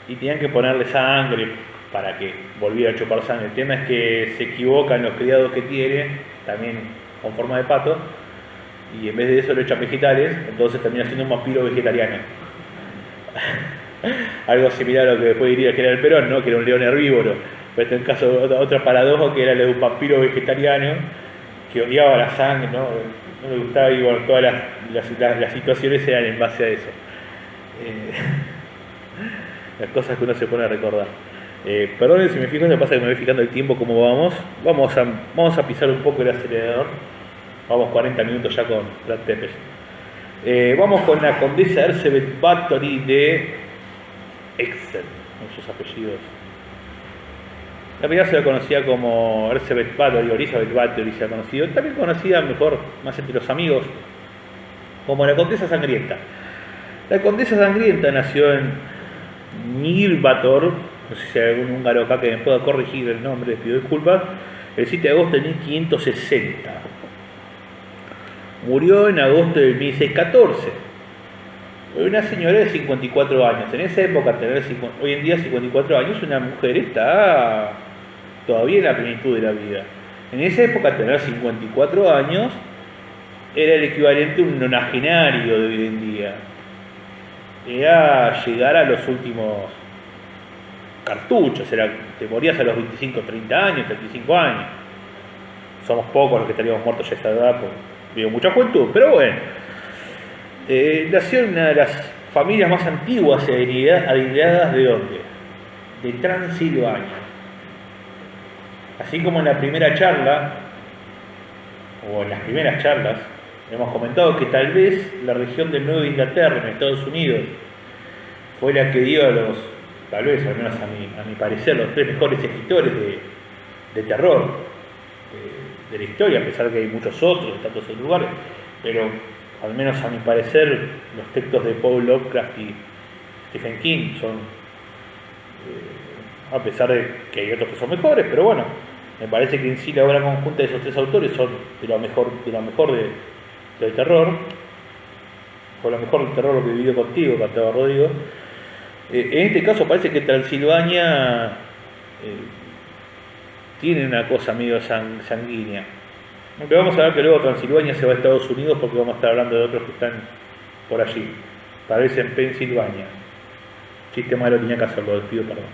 y tenían que ponerle sangre para que volviera a chupar sangre. El tema es que se equivocan los criados que tiene, también con forma de pato, y en vez de eso lo echan vegetales, entonces termina siendo un vampiro vegetariano. Algo similar a lo que después diría que era el Perón, ¿no? Que era un león herbívoro. Pero este es el caso de otra paradoja, que era el de un vampiro vegetariano que odiaba la sangre, ¿no? No le gustaba, y bueno, todas las situaciones eran en base a eso. Las cosas que uno se pone a recordar. Perdón si me fijo, me pasa que me voy fijando el tiempo como vamos a pisar un poco el acelerador, Vamos 40 minutos ya con Vlad Tepes. Vamos con la condesa Elizabeth Bathory de Exeter, con sus apellidos. La primera se la conocía como Elizabeth Bathory, o Elizabeth Bathory se la conocía, también conocida mejor, más entre los amigos, como la Condesa Sangrienta. La Condesa Sangrienta nació en Nirvator, no sé si hay algún húngaro acá que me pueda corregir el nombre, les pido disculpas, el 7 de agosto de 1560. Murió en agosto de 1614. Una señora de 54 años. En esa época, hoy en día 54 años, una mujer está todavía en la plenitud de la vida. En esa época, tener 54 años era el equivalente a un nonagenario de hoy en día. Era llegar a los últimos cartuchos. Te morías a los 25, 30 años, 35 años. Somos pocos los que estaríamos muertos ya a esta edad, porque vivo mucha juventud, pero bueno. Nació en una de las familias más antiguas y adineradas de ¿dónde? De Transilvania. Así como en la primera charla, o en las primeras charlas, hemos comentado que tal vez la región de Nueva Inglaterra, en Estados Unidos, fue la que dio tal vez, al menos a mi parecer, los 3 mejores escritores de terror de la historia, a pesar que hay muchos otros, de tantos otros lugares, pero al menos a mi parecer, los textos de Paul Lovecraft y Stephen King son, a pesar de que hay otros que son mejores, pero bueno, me parece que en sí la obra conjunta de esos 3 autores son de lo mejor del terror, o lo mejor del terror lo que he vivido contigo, cantaba Rodrigo. En este caso parece que Transilvania tiene una cosa medio sanguínea. Aunque vamos a ver que luego Transilvania se va a Estados Unidos porque vamos a estar hablando de otros que están por allí. Tal vez en Pensilvania. Chiste malo, tenía que hacerlo, les pido perdón.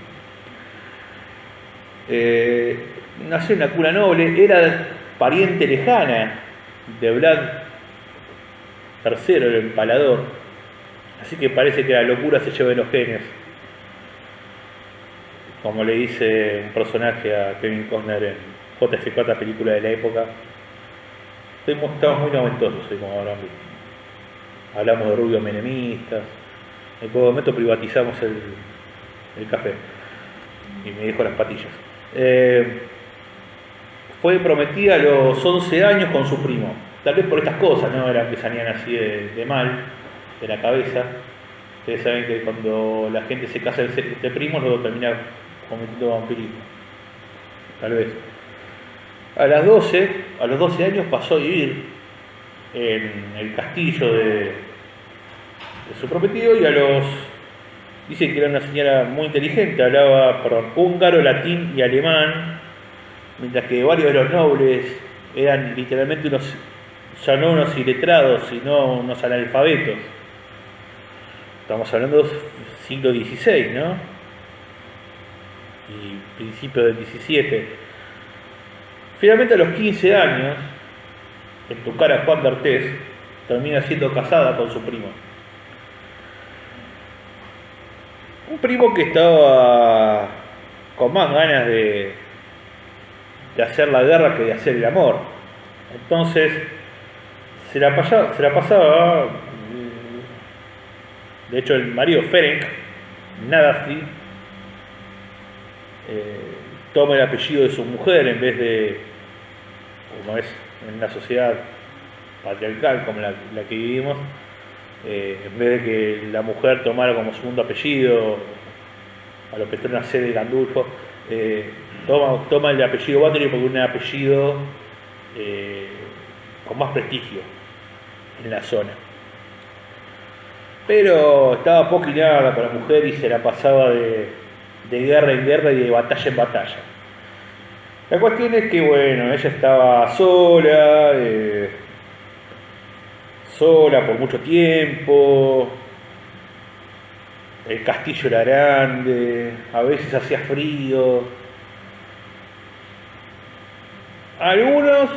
Nació en una cuna noble, era pariente lejana de Vlad III, el Empalador. Así que parece que la locura se lleva en los genes. Como le dice un personaje a Kevin Costner en JFK, película de la época. Estamos muy noventosos hoy, como habrán visto. Hablamos de rubios menemistas. En todo momento privatizamos el café. Y me dejó las patillas. Fue prometida a los 11 años con su primo. Tal vez por estas cosas, ¿no? Eran que salían así de mal, de la cabeza. Ustedes saben que cuando la gente se casa de primo, luego termina cometiendo vampirismo. Tal vez. A los 12 años pasó a vivir en el castillo de su prometido y dicen que era una señora muy inteligente, hablaba húngaro, latín y alemán, mientras que varios de los nobles eran literalmente ya no unos iletrados, sino unos analfabetos. Estamos hablando del siglo XVI, ¿no? Y principios del XVII. Finalmente a los 15 años, en tu cara Juan de Artés, termina siendo casada con su primo. Un primo que estaba con más ganas de hacer la guerra que de hacer el amor. Entonces, se la pasaba, de hecho el marido Ferenc, Nadafil, toma el apellido de su mujer en vez de, como es en una sociedad patriarcal como la que vivimos, en vez de que la mujer tomara como segundo apellido, a lo Petrona C de Gandulfo, toma el apellido Bathory porque es un apellido con más prestigio en la zona. Pero estaba poco hilada con la mujer y se la pasaba de guerra en guerra y de batalla en batalla. La cuestión es que, bueno, ella estaba sola por mucho tiempo, el castillo era grande, a veces hacía frío. A algunos,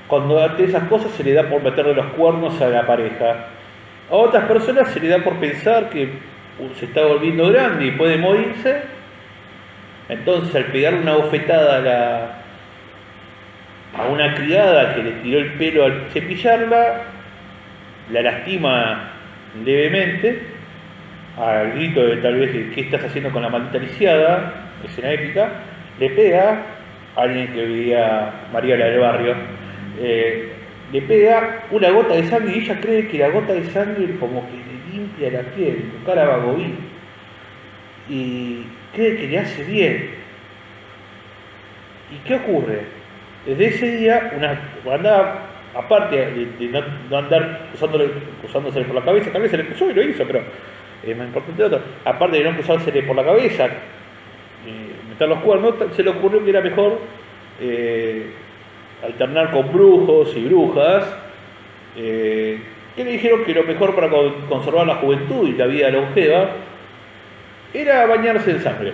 cuando hace esas cosas, se le da por meterle los cuernos a la pareja. A otras personas se le da por pensar que se está volviendo grande y puede morirse. Entonces, al pegar una bofetada a una criada que le tiró el pelo al cepillarla, la lastima levemente, al grito de tal vez de ¿qué estás haciendo con la maldita lisiada? Escena épica, le pega a alguien que vivía María la del barrio, le pega una gota de sangre y ella cree que la gota de sangre como que le limpia la piel, con cara vagoví, y cree que le hace bien. ¿Y qué ocurre? Desde ese día, andaba, aparte de no andar cruzándosele por la cabeza, tal vez se le cruzó y lo hizo, pero es más importante de otro. Aparte de no cruzársele por la cabeza, meter los cuernos, se le ocurrió que era mejor alternar con brujos y brujas, que le dijeron que lo mejor para conservar la juventud y la vida longeva era bañarse en sangre.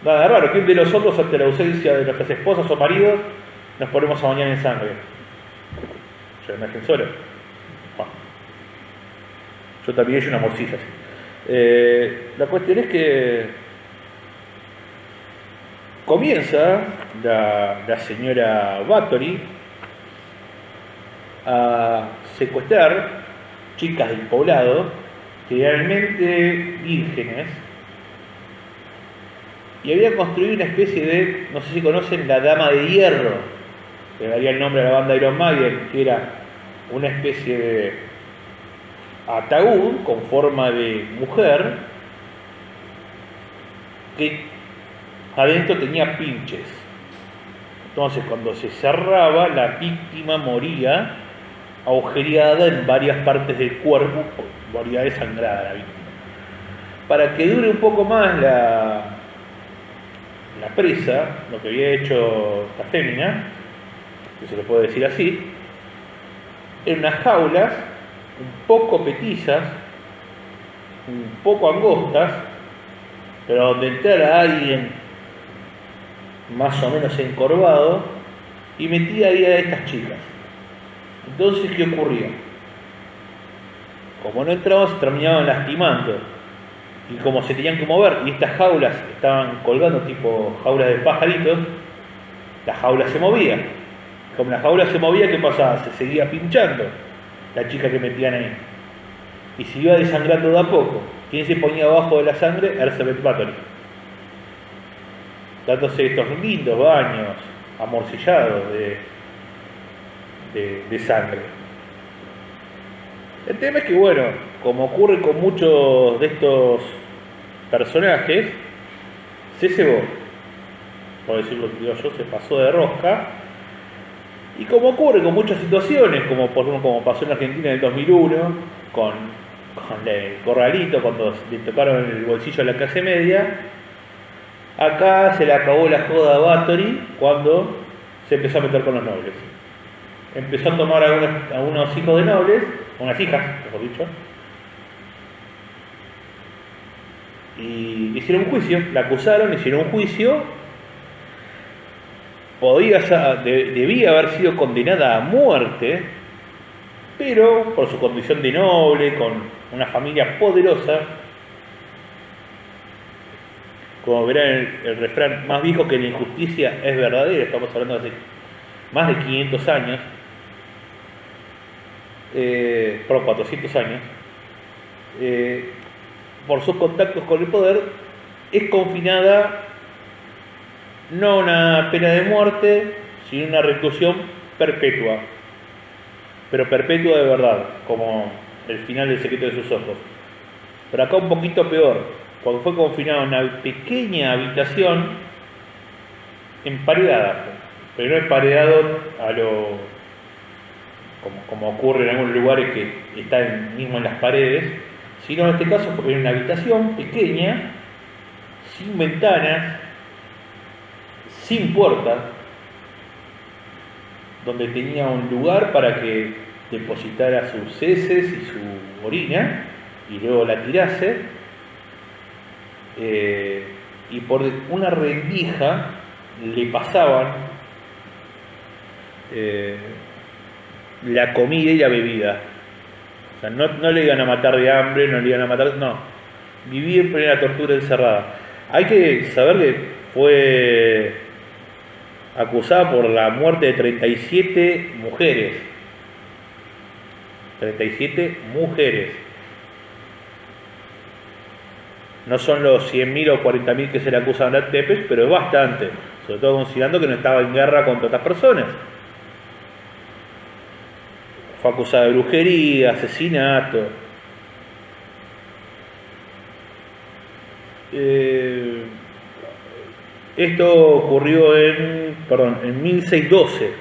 Nada raro, ¿quién de nosotros ante la ausencia de nuestras esposas o maridos nos ponemos a bañar en sangre? Yo me imagino solo. Bueno, yo también he hecho una morcilla así. La cuestión es que comienza la señora Bathory a secuestrar chicas del poblado, generalmente vírgenes, y había construido una especie de, no sé si conocen, la Dama de Hierro, que daría el nombre a la banda Iron Maiden, que era una especie de ataúd con forma de mujer que adentro tenía pinches. Entonces, cuando se cerraba, la víctima moría agujereada en varias partes del cuerpo, moría desangrada la víctima. Para que dure un poco más la presa, lo que había hecho esta fémina, que se le puede decir así, en unas jaulas un poco petizas, un poco angostas, pero donde entrara alguien más o menos encorvado y metía ahí a estas chicas. Entonces, ¿qué ocurría? Como no entraban, se terminaban lastimando, y como se tenían que mover y estas jaulas estaban colgando tipo jaulas de pajaritos, la jaula se movía. Como la jaula se movía, ¿qué pasaba? Se seguía pinchando la chica que metían ahí y se iba desangrando de a poco. ¿Quién se ponía abajo de la sangre? Elizabeth Bathory, dándose estos lindos baños amorcillados de sangre. El tema es que, bueno, como ocurre con muchos de estos personajes, se cebó, por decirlo yo, se pasó de rosca, y como ocurre con muchas situaciones, como por ejemplo como pasó en Argentina en el 2001, con el corralito, cuando le tocaron el bolsillo a la clase media, acá se le acabó la joda a Bathory cuando se empezó a meter con los nobles. Empezó a tomar a unos hijos de nobles, unas hijas, mejor dicho, y hicieron un juicio, la acusaron, hicieron un juicio, debía haber sido condenada a muerte, pero por su condición de noble, con una familia poderosa, como verán el refrán, más viejo que la injusticia es verdadera, estamos hablando de hace más de 500 años, por 400 años, por sus contactos con el poder, es confinada no a una pena de muerte, sino a una reclusión perpetua, pero perpetua de verdad, como el final del Secreto de sus ojos. Pero acá un poquito peor, cuando fue confinada en una pequeña habitación emparedada, pero no emparedado a lo como ocurre en algunos lugares que están mismo en las paredes, sino en este caso fue en una habitación pequeña, sin ventanas, sin puertas, donde tenía un lugar para que depositara sus heces y su orina y luego la tirase, y por una rendija le pasaban la comida y la bebida. O sea, no le iban a matar de hambre, no le iban a matar, no, vivía en plena tortura encerrada. Hay que saber que fue acusada por la muerte de 37 mujeres. 37 mujeres. No son los 100.000 o 40.000 que se le acusan a Tepes, pero es bastante, sobre todo considerando que no estaba en guerra contra otras personas. Fue acusada de brujería, asesinato. Esto ocurrió en 1612.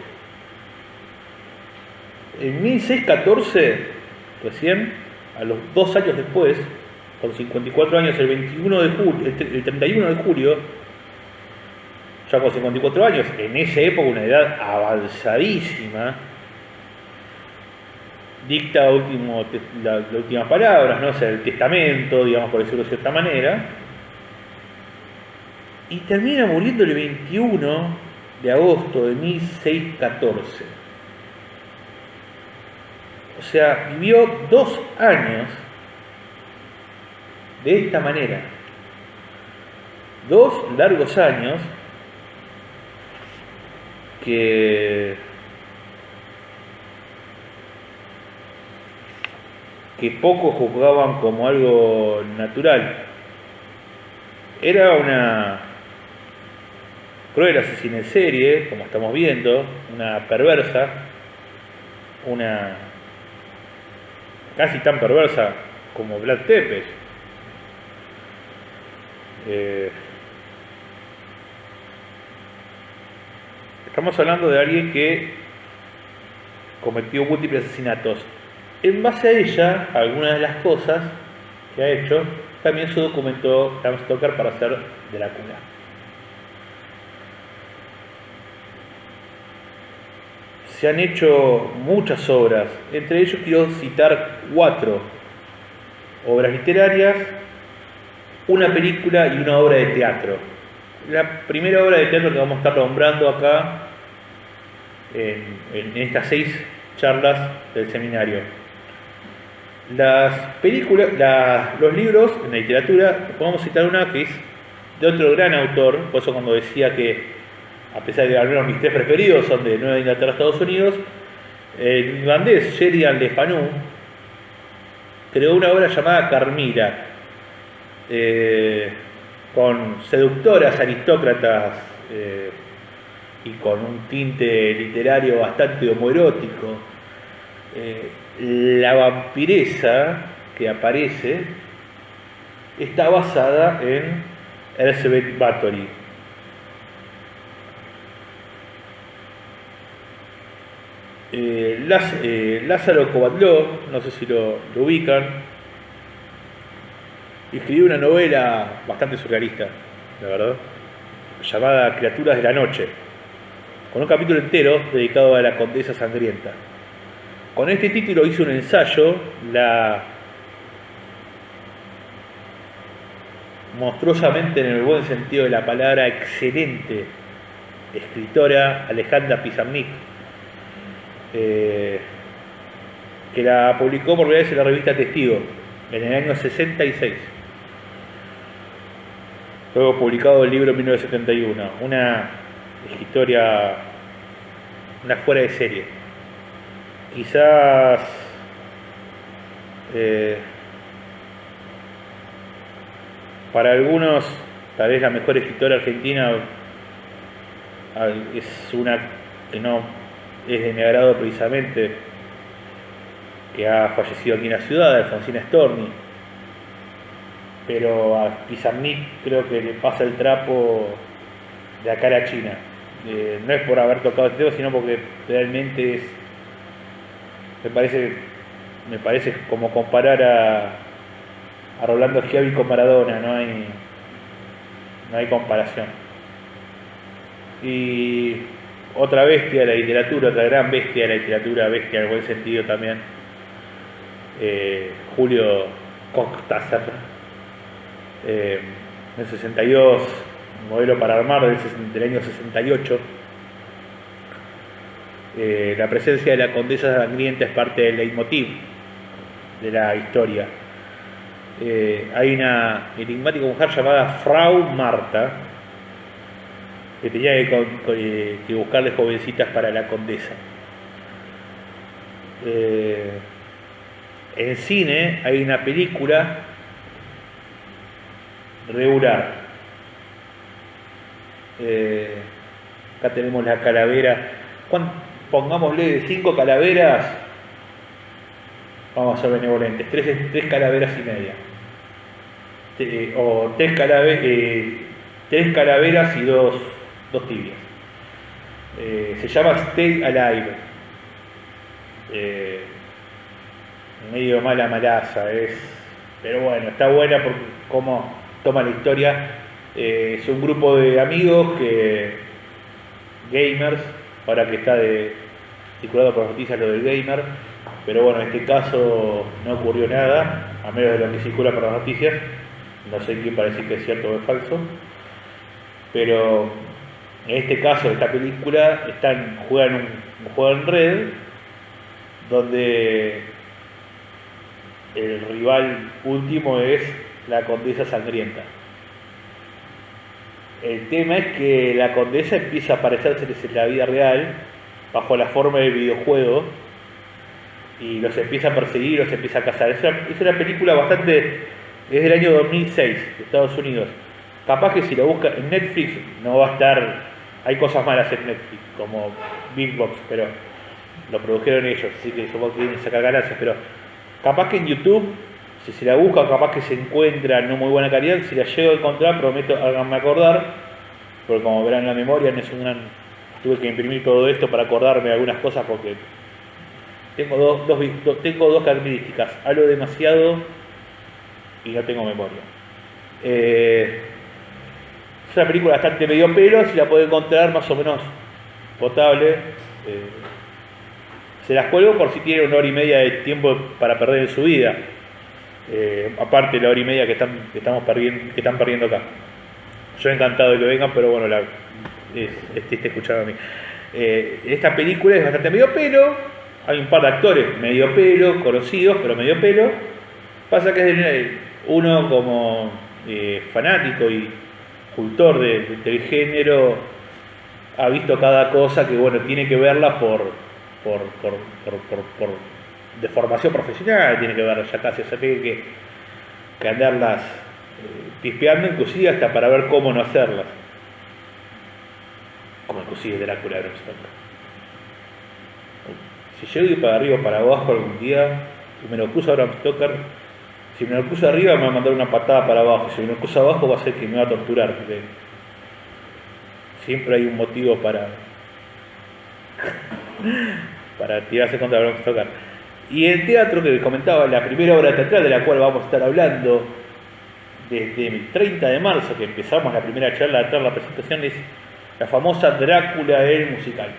En 1614, recién, a los 2 años después, con 54 años, el 31 de julio, ya con 54 años, en esa época una edad avanzadísima, dicta las últimas palabras, ¿no? O sea, el testamento, digamos, por decirlo de cierta manera, y termina muriendo el 21 de agosto de 1614. O sea, vivió 2 años de esta manera. 2 largos años que pocos juzgaban como algo natural. Era una cruel asesina en serie, como estamos viendo, una perversa, una casi tan perversa como Vlad Tepes. Estamos hablando de alguien que cometió múltiples asesinatos. En base a ella, algunas de las cosas que ha hecho, también se documentó Bram Stoker para hacer Drácula. Se han hecho muchas obras, entre ellos quiero citar 4 obras literarias, una película y una obra de teatro. La primera obra de teatro que vamos a estar nombrando acá en estas 6 charlas del seminario. Las películas, los libros en la literatura, podemos citar una que es de otro gran autor, por eso cuando decía que, a pesar de que al menos mis 3 preferidos son de Nueva Inglaterra, Estados Unidos, el irlandés Sheridan Le Fanu creó una obra llamada Carmilla, con seductoras aristócratas y con un tinte literario bastante homoerótico. La vampiresa que aparece está basada en Elizabeth Bathory. Lázaro Kovatlov, no sé si lo ubican, escribió una novela bastante surrealista, la verdad, llamada Criaturas de la Noche, con un capítulo entero dedicado a la Condesa Sangrienta. Con este título hizo un ensayo la monstruosamente, en el buen sentido de la palabra, excelente escritora Alejandra Pizarnik, que la publicó por primera vez en la revista Testigo en el año 66. Luego publicado el libro en 1971, una historia, una fuera de serie. Quizás para algunos, tal vez la mejor escritora argentina es una que no es de mi agrado precisamente, que ha fallecido aquí en la ciudad, Alfonsina Storni. Pero a Pizarnik creo que le pasa el trapo de acá a la China. No es por haber tocado este tema, sino porque realmente me parece como comparar a Rolando Schiavi con Maradona, no hay comparación. Y otra bestia de la literatura, otra gran bestia de la literatura, bestia en el buen sentido también, Julio Cortázar, en el 62, modelo para armar del año 68. La presencia de la Condesa Sangrienta es parte del leitmotiv de la historia. Hay una enigmática mujer llamada Frau Marta, que tenía que buscarle jovencitas para la condesa. En cine hay una película regular. Acá tenemos la calavera. Pongámosle de 5 calaveras, vamos a ser benevolentes, 3 calaveras y media. O 3 calaveras y 2 tibias. Se llama Stay Alive. Medio mala malaza, pero bueno, está buena porque como toma la historia. Es un grupo de amigos gamers, ahora que está circulado por las noticias lo del gamer, pero bueno, en este caso no ocurrió nada, a menos de lo que circula por las noticias. No sé qué parece que es cierto o es falso, pero en este caso, esta película, juegan un juego en red donde el rival último es la Condesa Sangrienta. El tema es que la Condesa empieza a aparecerse en la vida real bajo la forma de videojuego y los empieza a perseguir, los empieza a cazar. Es una película bastante... es del año 2006, de Estados Unidos. Capaz que si lo busca en Netflix no va a estar... Hay cosas malas en Netflix, como Big Box, pero lo produjeron ellos, así que supongo que quieren sacar ganancias, pero capaz que en YouTube, si se la busca, capaz que se encuentra no muy buena calidad. Si la llego a encontrar, prometo, háganme acordar, porque como verán en la memoria, no es un gran... tuve que imprimir todo esto para acordarme de algunas cosas, porque tengo tengo dos características: hablo demasiado y no tengo memoria. Es una película bastante medio pelo, si la puede encontrar más o menos potable. Se las cuelgo por si tiene 1 hora y media de tiempo para perder en su vida. Aparte de la hora y media que están perdiendo acá. Yo encantado de que vengan, pero bueno, esté escuchando a mí. Esta película es bastante medio pelo. Hay un par de actores medio pelo, conocidos, pero medio pelo. Pasa que es uno como fanático y cultor del género, ha visto cada cosa que bueno, tiene que verla por de formación profesional, tiene que verla ya casi, o sea, tiene que andarlas pispeando, inclusive hasta para ver cómo no hacerlas, como inclusive Drácula de Bram Stoker. Si llego para arriba o para abajo algún día y me lo cruzo a Bram Stoker, si me lo cruzo arriba me va a mandar una patada para abajo, si me lo cruzo abajo va a ser que me va a torturar, porque siempre hay un motivo para tirarse contra Bram Stoker. Y el teatro que les comentaba, la primera obra teatral de la cual vamos a estar hablando desde el 30 de marzo, que empezamos la primera charla, la presentación, es la famosa Drácula el musical,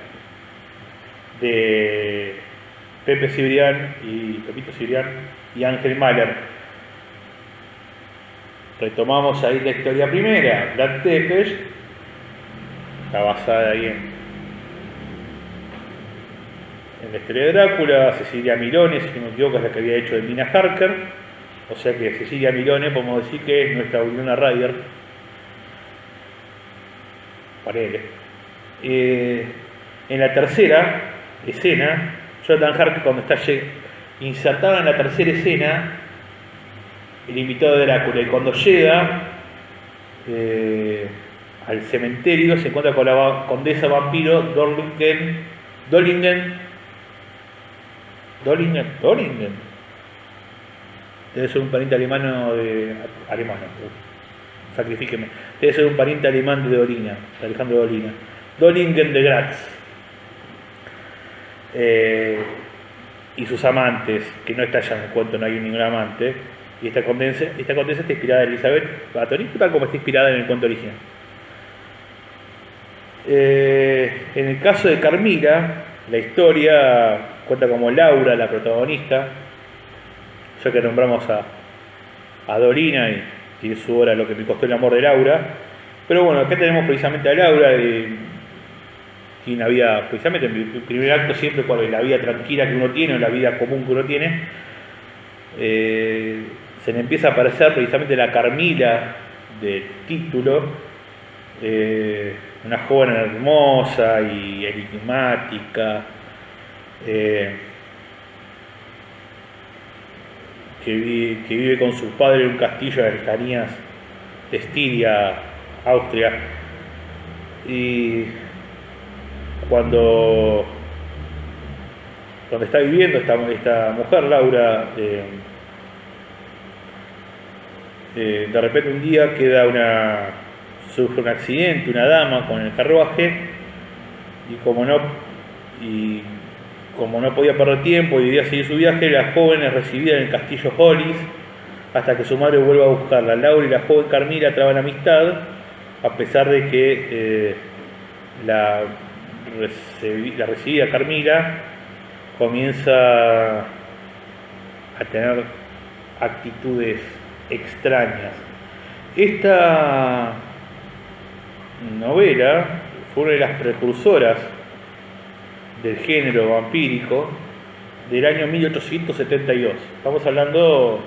de Pepito Cibrián y Ángel Mahler. Retomamos ahí la historia primera. Vlad Tepes está basada ahí en la historia de Drácula. Cecilia Milone, si no me equivoco, es la que había hecho de Mina Harker. O sea que Cecilia Milone podemos decir que es nuestra Winona Ryder. Ponele. En la tercera escena, Jonathan Harker, cuando está insertado en la tercera escena, el invitado de Drácula, y cuando llega al cementerio se encuentra con la condesa vampiro Dollingen. Debe ser un pariente alemán sacrifíqueme. Debe ser un pariente alemán de Dolina, de Alejandro Dolina. Dollingen de Graz. Y sus amantes, que no está ya en el cuento, no hay ningún amante. Y esta condesa está inspirada en Elizabeth Bathory, tal como está inspirada en el cuento original. En el caso de Carmila, la historia cuenta como Laura, la protagonista, ya que nombramos a Dorina y su obra Lo que me costó el amor de Laura. Pero bueno, acá tenemos precisamente a Laura, tiene una vida, precisamente en el primer acto siempre, cuál es la vida tranquila que uno tiene o la vida común que uno tiene. Se le empieza a aparecer precisamente la Carmila del título, una joven hermosa y enigmática, que vive con su padre en un castillo de lejanías de Estiria, Austria. Y cuando está viviendo esta mujer, Laura, de repente un día sufre un accidente, una dama con el carruaje, y como no podía perder tiempo y debía seguir su viaje, la joven es recibida en el castillo Hollis hasta que su madre vuelva a buscarla. Laura y la joven Carmila traban amistad, a pesar de que la recibida Carmila comienza a tener actitudes extrañas. Esta novela fue una de las precursoras del género vampírico del año 1872. Estamos hablando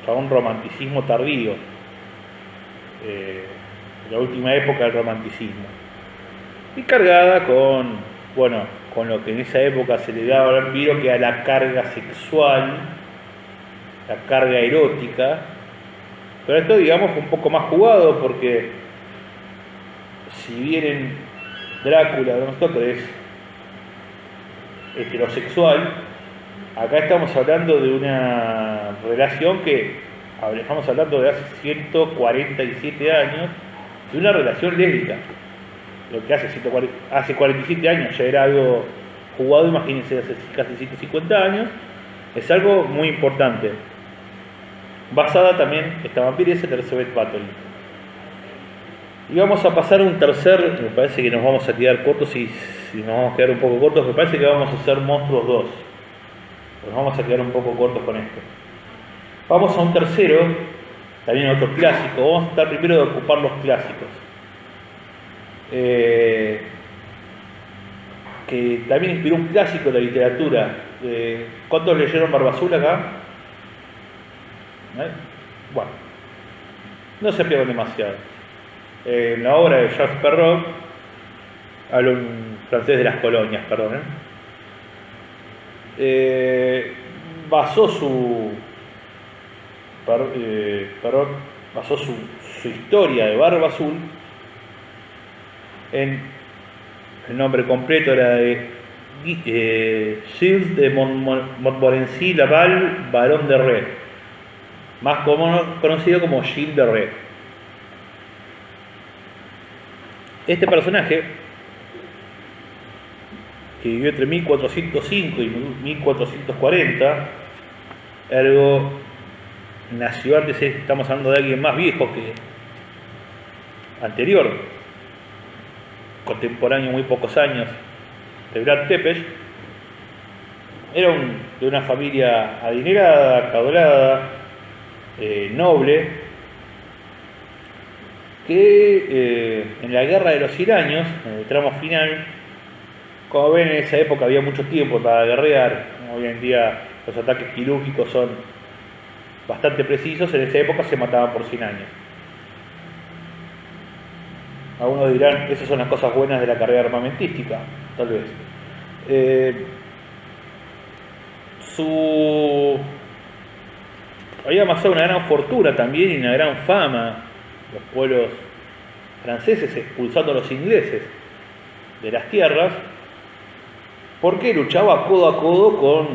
de un romanticismo tardío, la última época del romanticismo, y cargada con lo que en esa época se le daba al vampiro, que era la carga sexual, la carga erótica. Pero esto, digamos, fue un poco más jugado, porque si bien en Drácula de Bram Stoker es heterosexual, acá estamos hablando de una relación estamos hablando de hace 147 años, de una relación lésbica. Lo que hace 47 años ya era algo jugado, imagínense, hace casi 150 años, es algo muy importante. Basada también, esta vampiresa, en Elizabeth Bathory. Y vamos a pasar a un tercer, me parece que nos vamos a quedar cortos, y si nos vamos a quedar un poco cortos, me parece que vamos a hacer Monstruos 2. Nos vamos a quedar un poco cortos con esto. Vamos a un tercero, también otro clásico. Vamos a tratar primero de ocupar los clásicos. Que también inspiró un clásico de la literatura. ¿Cuántos leyeron Barba Azul acá? Bueno, no se pierdan demasiado. En la obra de Jacques Perrault, hablo en francés de las colonias, perdón. Perrault basó su historia de Barba Azul en el nombre completo era de Gilles de Montmorency Laval, Barón de Retz, más conocido como Gilles de Retz. Este personaje, que vivió entre 1405 y 1440, nació antes, estamos hablando de alguien más viejo que anterior, contemporáneo muy pocos años, de Vlad Tepes. Era de una familia adinerada, acaudalada, noble, que en la Guerra de los 100 años, en el tramo final, como ven, en esa época había mucho tiempo para guerrear. Hoy en día los ataques quirúrgicos son bastante precisos, en esa época se mataban por 100 años. Algunos dirán, esas son las cosas buenas de la carrera armamentística, tal vez. Había amasado una gran fortuna también y una gran fama. Los pueblos franceses expulsando a los ingleses de las tierras, porque luchaba codo a codo con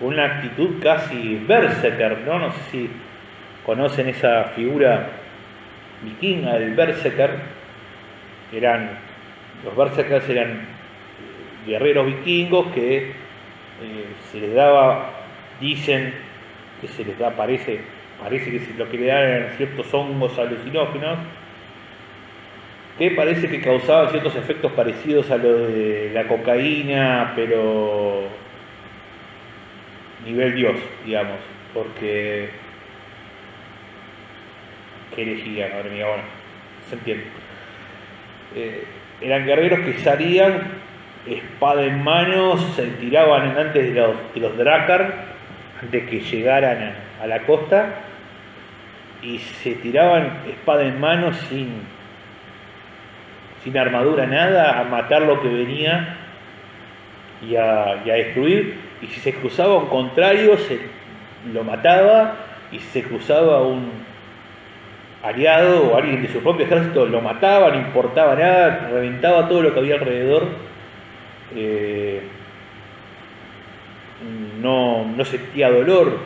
una actitud casi berserker, ¿no? No sé si conocen esa figura vikinga del berserker. Los berserkers eran guerreros vikingos que se les daba, dicen que se les da, parece que lo que le dan eran ciertos hongos alucinógenos, que parece que causaban ciertos efectos parecidos a lo de la cocaína, pero nivel Dios, digamos, porque qué herejía, madre mía, bueno, se entiende. Eran guerreros que salían espada en mano, se tiraban antes de los Drakkar, antes que llegaran a la costa, y se tiraban espada en mano sin armadura, nada, a matar lo que venía y a destruir. Y si se cruzaba un contrario, lo mataba, y si se cruzaba un aliado o alguien de su propio ejército, lo mataba, no importaba nada, reventaba todo lo que había alrededor. No sentía dolor.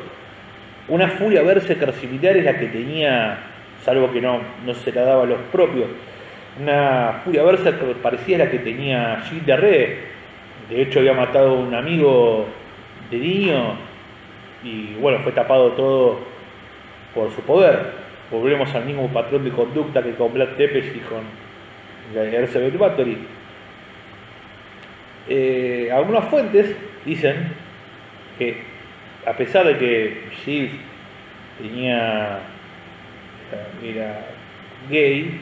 Una furia berserker similar es la que tenía, salvo que no se la daba a los propios, una furia berserker parecía la que tenía Gilles de Rais. De hecho había matado a un amigo de niño y bueno, fue tapado todo por su poder. Volvemos al mismo patrón de conducta que con Vlad Tepes y con Elizabeth Bathory. Algunas fuentes dicen que a pesar de que Gilles era gay,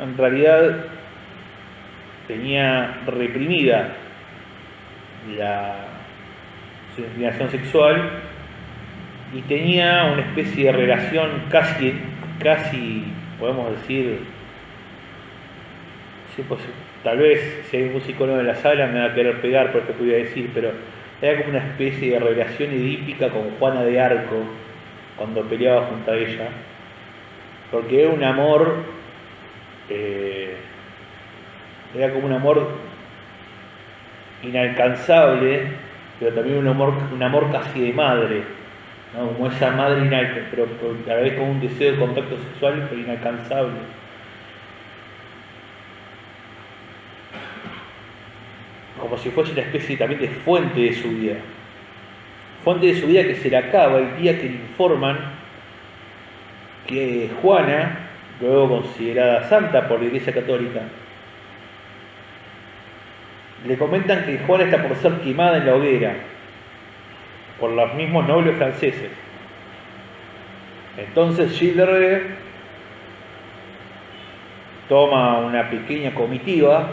en realidad tenía reprimida su inclinación sexual y tenía una especie de relación casi podemos decir, sí, pues, tal vez si hay un psicólogo en la sala me va a querer pegar por esto que voy a decir, pero era como una especie de relación edípica con Juana de Arco cuando peleaba junto a ella, porque era un amor, era como un amor inalcanzable, pero también un amor casi de madre, ¿no? Como esa madre pero a la vez con un deseo de contacto sexual pero inalcanzable. Como si fuese una especie también de fuente de su vida. Fuente de su vida que se le acaba el día que le informan que Juana, luego considerada santa por la Iglesia Católica, le comentan que Juana está por ser quemada en la hoguera por los mismos nobles franceses. Entonces Gilles de Rais toma una pequeña comitiva,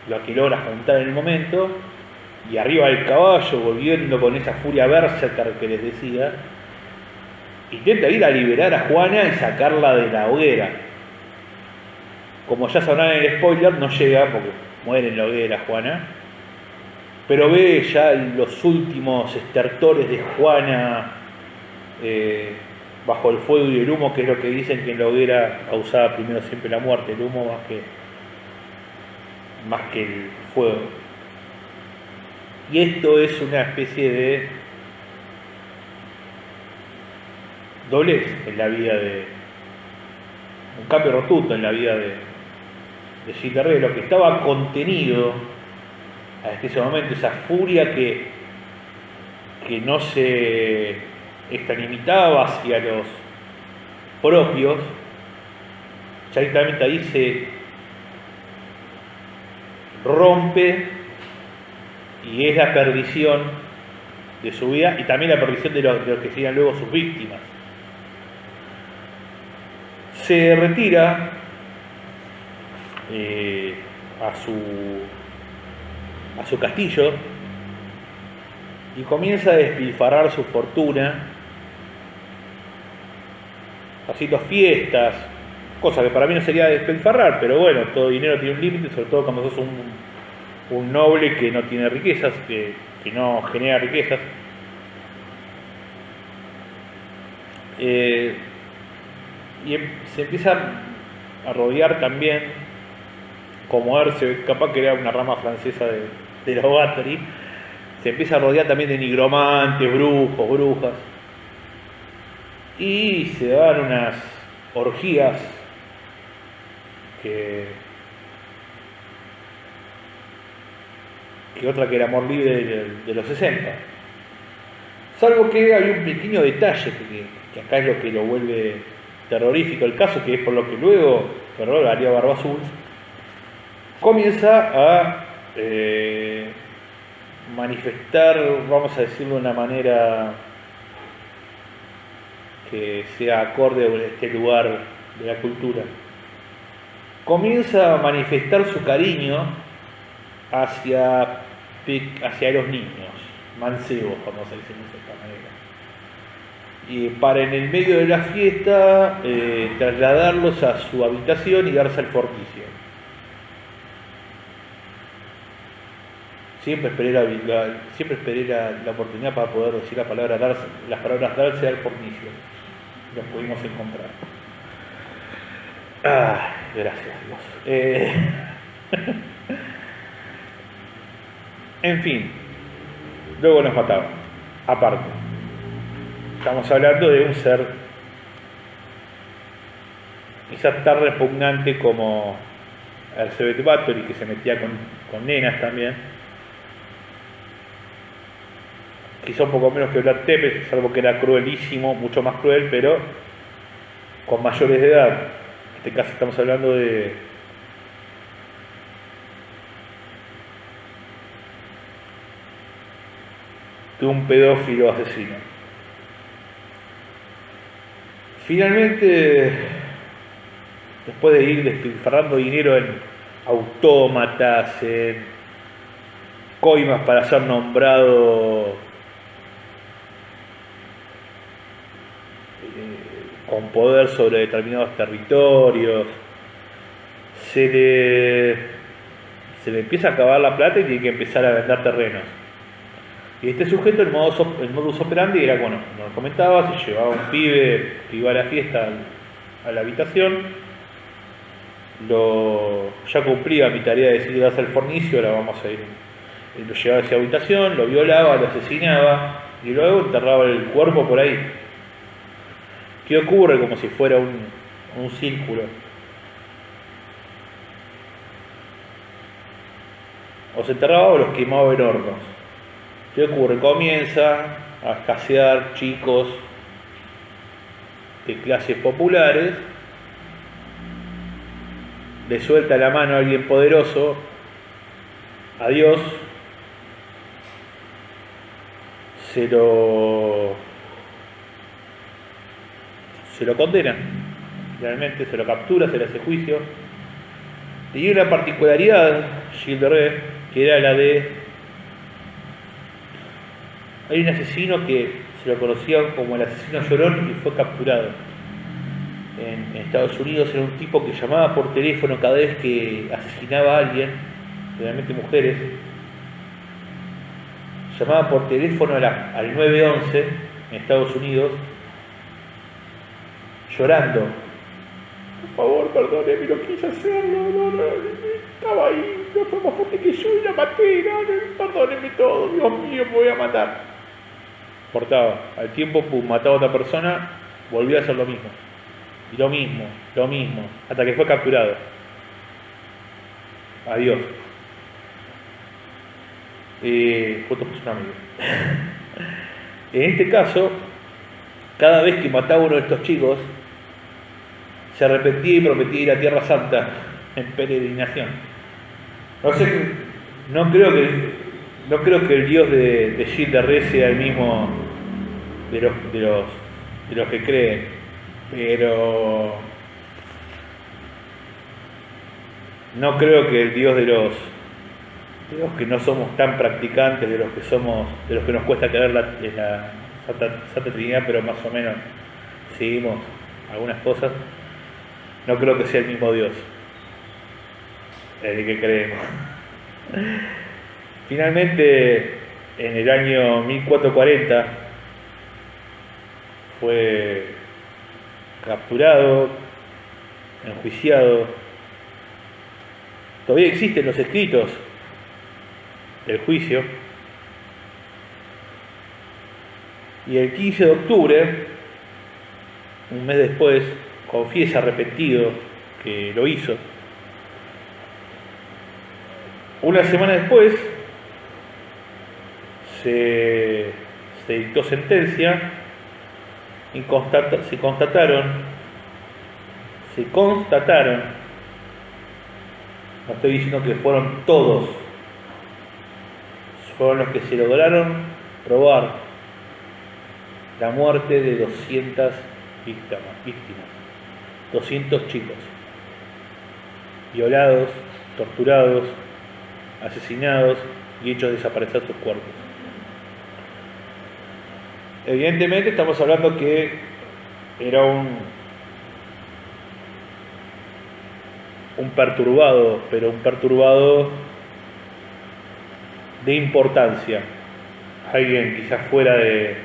lo que logra juntar en el momento, y arriba del caballo, volviendo con esa furia berserker que les decía, intenta ir a liberar a Juana y sacarla de la hoguera. Como ya sabrán en el spoiler, no llega porque muere en la hoguera Juana, pero ve ya los últimos estertores de Juana bajo el fuego y el humo, que es lo que dicen que en la hoguera causaba primero siempre la muerte, el humo más que el fuego. Y esto es una especie de doblez en la vida un cambio rotundo en la vida de Gilles de Rais, lo que estaba contenido hasta ese momento, esa furia que no se extralimitaba hacia los propios, ya directamente ahí se rompe y es la perdición de su vida y también la perdición de los que serían luego sus víctimas. Se retira a su castillo y comienza a despilfarrar su fortuna haciendo fiestas, cosa que para mí no sería despilfarrar, pero bueno, todo dinero tiene un límite, sobre todo cuando sos un noble que no tiene riquezas, que no genera riquezas. Y se empieza a rodear también, como Erce, capaz que era una rama francesa de la Bathory, se empieza a rodear también de nigromantes, brujos, brujas, y se dan unas orgías que otra que el amor libre de los 60. Salvo que hay un pequeño detalle que acá es lo que lo vuelve terrorífico el caso, que es por lo que luego Darío Barba Azul comienza a manifestar, vamos a decirlo de una manera que sea acorde a este lugar de la cultura, comienza a manifestar su cariño hacia los niños, mancebos, como se dice de esta manera. y para en el medio de la fiesta trasladarlos a su habitación y darse el fornicio. Siempre esperé la oportunidad para poder decir las palabras darse al fornicio. Los pudimos encontrar. Ah, gracias Dios. En fin, luego nos mataban. Aparte, estamos hablando de un ser quizás tan repugnante como Elizabeth Bathory, que se metía con nenas también. Quizá un poco menos que Vlad Tepes, salvo que era cruelísimo, mucho más cruel, pero con mayores de edad. En este caso estamos hablando de un pedófilo asesino. Finalmente, después de ir despilfarrando dinero en autómatas, en coimas para ser nombrado con poder sobre determinados territorios, se le empieza a acabar la plata y tiene que empezar a vender terrenos. Y este sujeto, el modus operandi era, bueno, como comentaba, se llevaba un pibe que iba a la fiesta a la habitación, ya cumplía mi tarea de decir darse el fornicio, ahora vamos a ir, lo llevaba a esa habitación, lo violaba, lo asesinaba y luego enterraba el cuerpo por ahí. ¿Qué ocurre? Como si fuera un círculo. O se enterraba o los quemaba en hornos. ¿Qué ocurre? Comienza a escasear chicos de clases populares, le suelta la mano a alguien poderoso, a Dios, se lo condena, finalmente se lo captura, se le hace juicio. Tenía una particularidad Gilles de Rais, que era la de... Hay un asesino que se lo conocía como el asesino llorón y fue capturado en Estados Unidos. Era un tipo que llamaba por teléfono cada vez que asesinaba a alguien, generalmente mujeres. Llamaba por teléfono al 911 en Estados Unidos, llorando. Por favor, perdóneme, no quise hacerlo, no, estaba ahí, no fue más fuerte que yo y la maté, perdóneme todo, Dios mío, me voy a matar. Cortaba, al tiempo, mataba a otra persona, volvía a hacer lo mismo. Y lo mismo, hasta que fue capturado. Adiós. Justo puso un amigo. En este caso, cada vez que mataba a uno de estos chicos, se arrepentía y prometía ir a Tierra Santa en peregrinación. No creo que el Dios de Gilles de Rais sea el mismo de los que creen, pero no creo que el Dios de los que no somos tan practicantes, de los que nos cuesta creer en la Santa Trinidad, pero más o menos seguimos algunas cosas. No creo que sea el mismo Dios el que creemos. Finalmente, en el año 1440, fue capturado, enjuiciado. Todavía existen los escritos del juicio. Y el 15 de octubre, un mes después, confiesa arrepentido que lo hizo. Una semana después se dictó sentencia y se constataron, no estoy diciendo que fueron todos, fueron los que se lograron probar la muerte de 200 víctimas. 200 chicos violados, torturados, asesinados y hechos desaparecer sus cuerpos. Evidentemente estamos hablando que era un perturbado, pero un perturbado de importancia, alguien quizás fuera de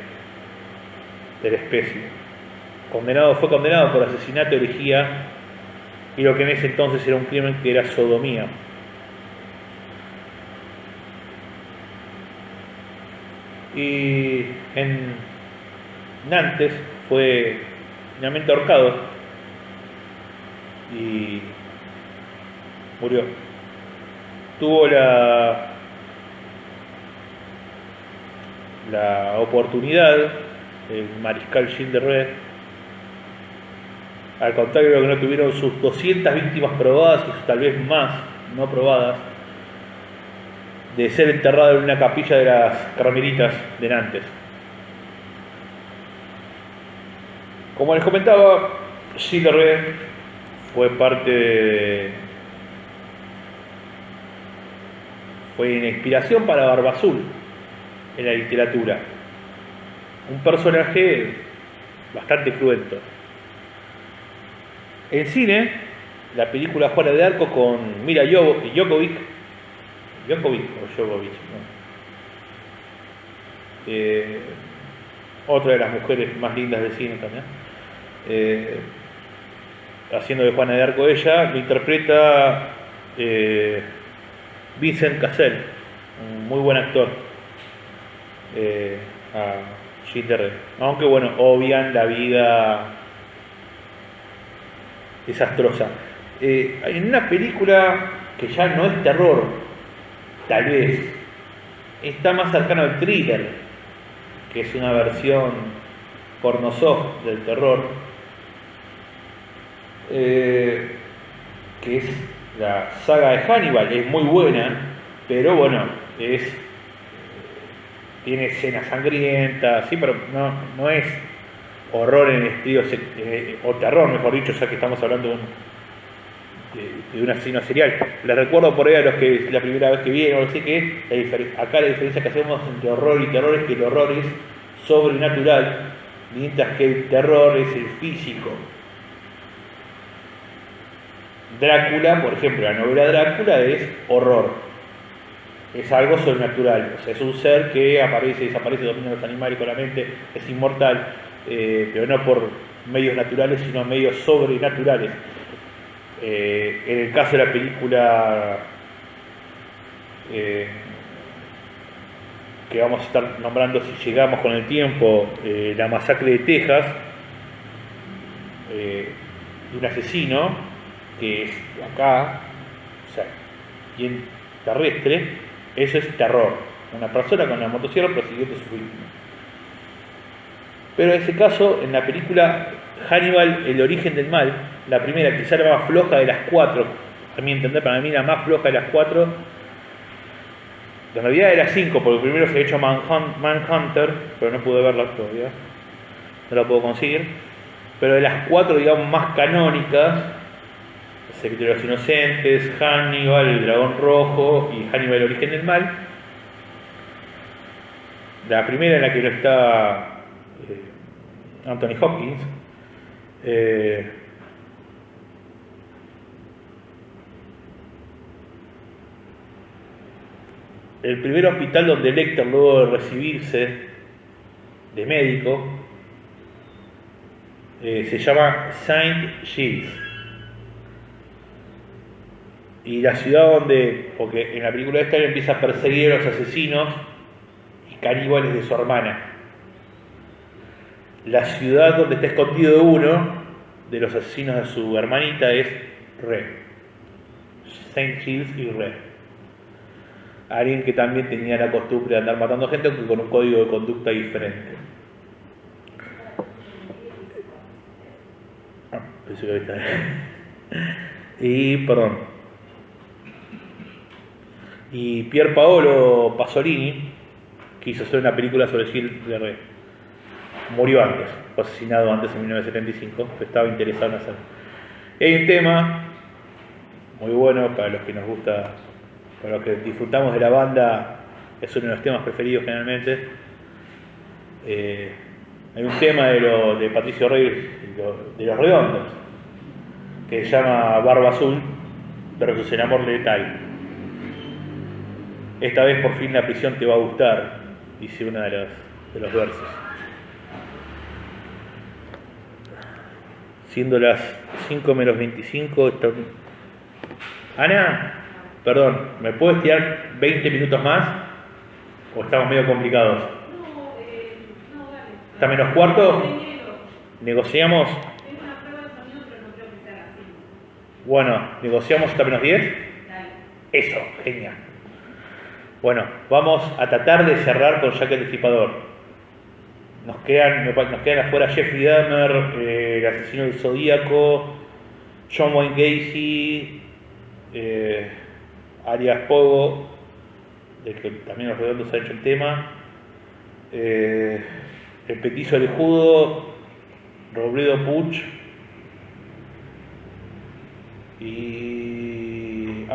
la especie. Fue condenado por asesinato, herejía y lo que en ese entonces era un crimen que era sodomía. Y en Nantes fue finalmente ahorcado y murió. Tuvo la oportunidad, el mariscal Gilles de Rais, al contrario de lo que no tuvieron sus 200 víctimas probadas y tal vez más no probadas, de ser enterrado en una capilla de las Carmelitas de Nantes. Como les comentaba, Gilles de Rais fue una inspiración para Barba Azul en la literatura. Un personaje bastante cruento. En cine, la película Juana de Arco con Mila Jovovich, otra de las mujeres más lindas del cine también, haciendo de Juana de Arco ella, lo interpreta Vincent Cassel, un muy buen actor, a Gilles de Rais. Aunque bueno, obvian la vida desastrosa. En una película que ya no es terror, tal vez, está más cercano al thriller, que es una versión pornosoft del terror, que es la saga de Hannibal. Es muy buena, pero bueno, tiene escenas sangrientas, sí, pero no es horror en estilo, o terror, mejor dicho, ya que estamos hablando de un asesino serial. Les recuerdo por ahí a los que la primera vez que vieron, así que acá la diferencia que hacemos entre horror y terror es que el horror es sobrenatural, mientras que el terror es el físico. Drácula, por ejemplo, la novela Drácula es horror, es algo sobrenatural, o sea, es un ser que aparece y desaparece, domina a los animales con la mente, es inmortal, pero no por medios naturales, sino medios sobrenaturales. En el caso de la película que vamos a estar nombrando si llegamos con el tiempo, La Masacre de Texas, de un asesino que es de acá, o sea, bien terrestre, eso es terror, una persona con una motosierra persiguiendo a su víctima. Pero en ese caso, en la película Hannibal, el origen del mal, la primera, quizá la más floja de las cuatro, a mi entender, para mí la más floja de las cuatro, en realidad era 5, porque primero se ha hecho Manhunter, pero no pude verla todavía, no la puedo conseguir. Pero de las 4, digamos, más canónicas, El secreto de los inocentes, Hannibal, El dragón rojo y Hannibal, el origen del mal. La primera en la que no está Anthony Hopkins, el primer hospital donde Lecter, luego de recibirse de médico, se llama Saint Gilles. Y la ciudad donde, porque en la película esta él empieza a perseguir a los asesinos y caníbales de su hermana. La ciudad donde está escondido uno de los asesinos de su hermanita es Rais. Saint Gilles y Rais. Alguien que también tenía la costumbre de andar matando gente, aunque con un código de conducta diferente. Pensé que ahorita. Y Pier Paolo Pasolini quiso hacer una película sobre Gilles de Rais. Murió antes, fue asesinado antes en 1975, pero estaba interesado en hacerlo. Y hay un tema muy bueno para los que nos gusta, para los que disfrutamos de la banda, es uno de los temas preferidos generalmente, Hay un tema de Patricio Rey, de Los Redondos, que se llama Barba Azul versus El amor letal. Esta vez por fin la prisión te va a gustar, dice uno de los versos. Siendo las 5 menos 25, Ana, perdón, ¿me puedes tirar 20 minutos más? ¿O estamos medio complicados? No, dale. ¿Está menos cuarto? ¿Negociamos? Tengo una prueba de sonido, pero no creo que sea así. Bueno, ¿negociamos hasta menos 10? Dale. Eso, genial. Bueno, vamos a tratar de cerrar con Jack el Destripador. Nos quedan afuera Jeffrey Dahmer, el asesino del Zodíaco, John Wayne Gacy, Arias Pogo, del que también Los Redondos ha hecho el tema, el Petizo del Judo, Robledo Puch y...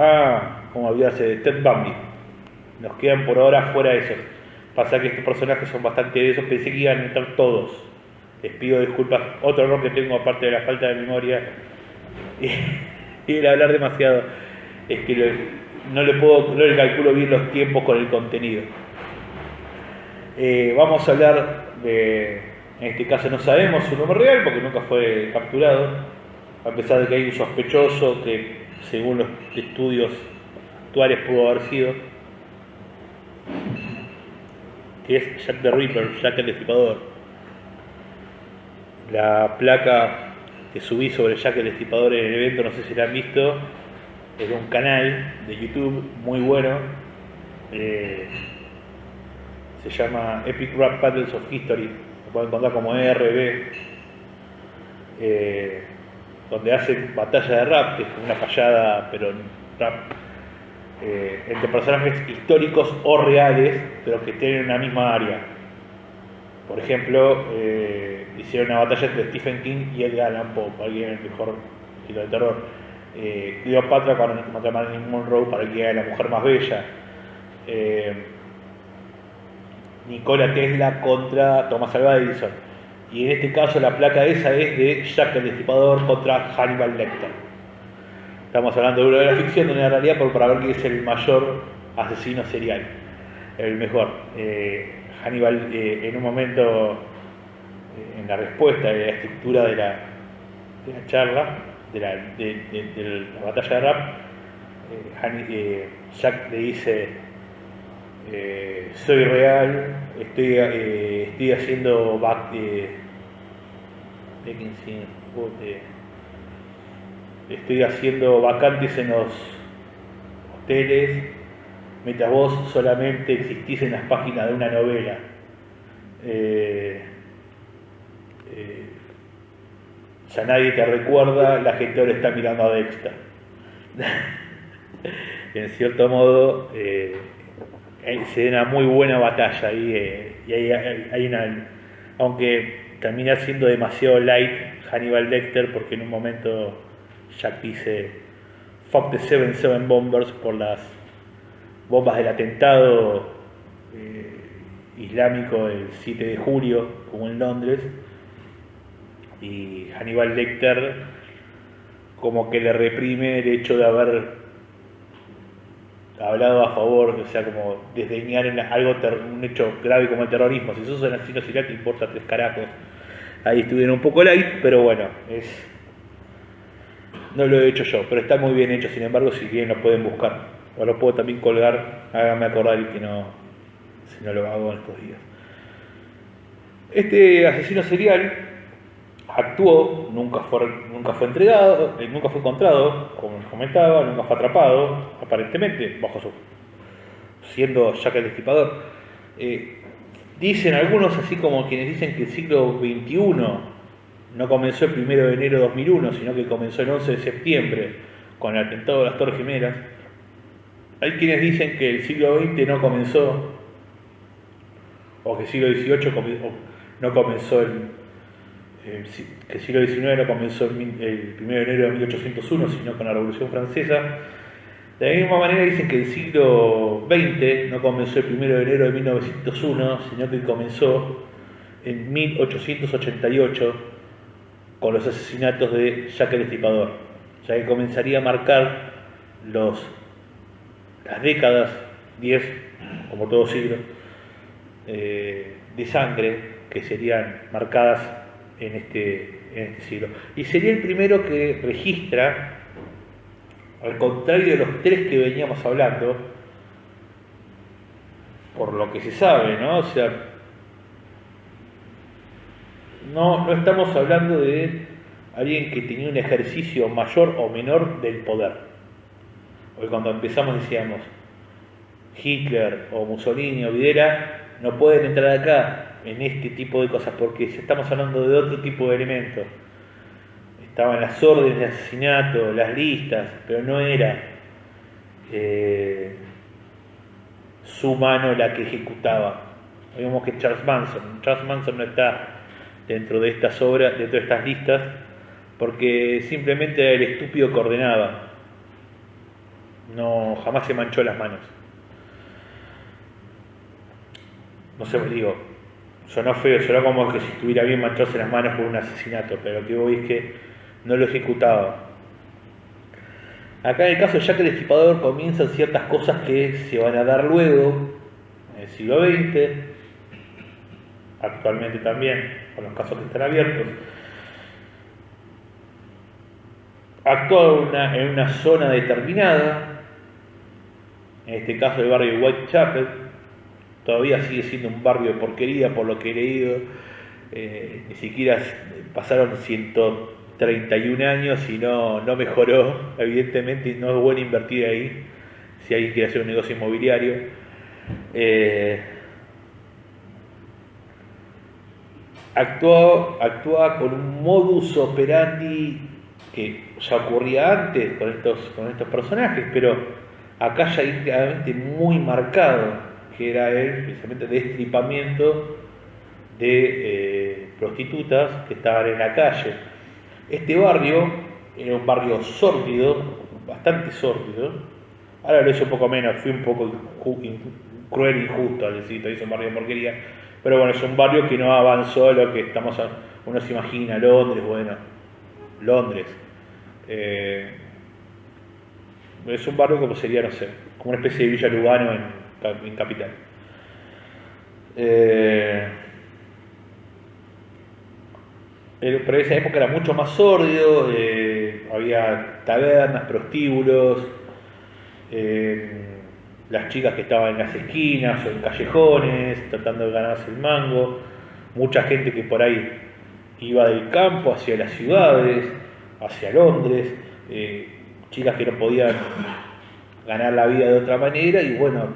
como había Ted Bundy. Nos quedan por ahora fuera de esos. Pasa que estos personajes son bastante de esos, pensé que iban a entrar todos. Les pido disculpas, otro error que tengo aparte de la falta de memoria y el hablar demasiado, es que no le calculo bien los tiempos con el contenido. Vamos a hablar en este caso no sabemos su nombre real porque nunca fue capturado, a pesar de que hay un sospechoso que según los estudios actuales pudo haber sido, que es Jack the Ripper, Jack el Destripador. La placa que subí sobre Jack el Destripador en el evento, no sé si la han visto, es de un canal de YouTube muy bueno, se llama Epic Rap Battles of History, lo pueden encontrar como ERB, donde hacen batalla de rap, que es una payada pero en rap, entre personajes históricos o reales, pero que tienen una misma área. Por ejemplo, hicieron una batalla entre Stephen King y Edgar Allan Poe, para alguien el mejor estilo de terror. Cleopatra contra Marilyn Monroe, para quien era la mujer más bella. Nikola Tesla contra Thomas Alva Edison. Y en este caso la placa esa es de Jack el Destripador contra Hannibal Lecter. Estamos hablando de una de la ficción, de una realidad, para ver quién es el mayor asesino serial, el mejor. Hannibal, en un momento, en la respuesta de la estructura de la charla, de la batalla de rap, Jack le dice: soy real, estoy haciendo estoy haciendo vacantes en los hoteles, mientras vos solamente existís en las páginas de una novela. Ya nadie te recuerda, la gente ahora está mirando a Dexter. En cierto modo, se da una muy buena batalla y hay una, aunque termina siendo demasiado light Hannibal Lecter, porque en un momento Jack dice fuck the 7-7 bombers por las bombas del atentado islámico del 7 de julio, como en Londres, y Hannibal Lecter como que le reprime el hecho de haber hablado a favor, o sea, como desdeñar en un hecho grave como el terrorismo. Si sos un asesino serial te importa 3 carajos. Ahí estuvieron un poco light, pero bueno, no lo he hecho yo, pero está muy bien hecho. Sin embargo, si quieren lo pueden buscar, o lo puedo también colgar. Háganme acordar que no, si no lo hago en estos días. Este asesino serial actuó, nunca fue entregado, nunca fue encontrado, como les comentaba, nunca fue atrapado, aparentemente, siendo Jack el Destripador. Dicen algunos, así como quienes dicen que el siglo XXI no comenzó el 1 de enero de 2001, sino que comenzó el 11 de septiembre con el atentado de las Torres Gemelas. Hay quienes dicen que el siglo XX no comenzó, o que el siglo XVIII no comenzó que el siglo XIX no comenzó el 1 de enero de 1801, sino con la Revolución Francesa. De la misma manera dicen que el siglo XX no comenzó el 1 de enero de 1901, sino que comenzó en 1888 con los asesinatos de Jack el Destripador, ya que comenzaría a marcar las décadas, 10, como todo siglo, de sangre que serían marcadas en este siglo. Y sería el primero que registra, al contrario de los tres que veníamos hablando, por lo que se sabe, ¿no? O sea, no estamos hablando de alguien que tenía un ejercicio mayor o menor del poder. Porque cuando empezamos decíamos, Hitler o Mussolini o Videla no pueden entrar acá en este tipo de cosas, porque estamos hablando de otro tipo de elementos. Estaban las órdenes de asesinato, las listas, pero no era su mano la que ejecutaba. Vemos que Charles Manson no está dentro de estas obras, dentro de estas listas, porque simplemente el estúpido que ordenaba. No, jamás se manchó las manos. No sé, me digo, sonó feo, sonó como que si estuviera bien mancharse las manos por un asesinato, pero lo que voy es que no lo ejecutaba. Acá en el caso de Jack el Destripador comienzan ciertas cosas que se van a dar luego, en el siglo XX, actualmente también, con los casos que están abiertos. Actúa en una zona determinada, en este caso el barrio de Whitechapel. Todavía sigue siendo un barrio de porquería por lo que he leído. Ni siquiera pasaron 131 años y no mejoró. Evidentemente no es bueno invertir ahí si alguien quiere hacer un negocio inmobiliario. Actúa con un modus operandi que ya ocurría antes con estos personajes, pero acá ya hay claramente muy marcado, que era el precisamente destripamiento de prostitutas que estaban en la calle. Este barrio era un barrio sórdido, bastante sórdido. Ahora lo hice un poco menos, fui un poco cruel e injusto al decir que hizo un barrio de porquería, pero bueno, es un barrio que no avanzó a lo que uno se imagina, Londres, Londres. Es un barrio como sería, no sé, como una especie de Villa Lugano en Capital. Pero esa época era mucho más sórdido, había tabernas, prostíbulos, las chicas que estaban en las esquinas o en callejones tratando de ganarse el mango, mucha gente que por ahí iba del campo hacia las ciudades, hacia Londres, chicas que no podían ganar la vida de otra manera y bueno,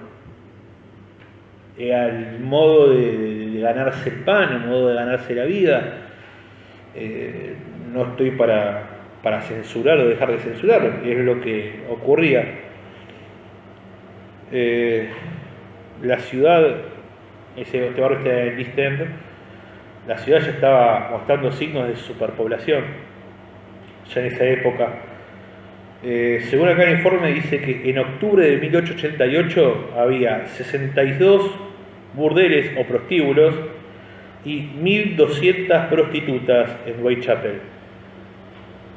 era el modo de ganarse el pan, el modo de ganarse la vida. No estoy para censurar o dejar de censurar, es lo que ocurría. La ciudad, este barrio está en East End, la ciudad ya estaba mostrando signos de superpoblación, ya en esa época. Según acá el informe dice que en octubre de 1888 había 62 burdeles o prostíbulos y 1.200 prostitutas en Whitechapel.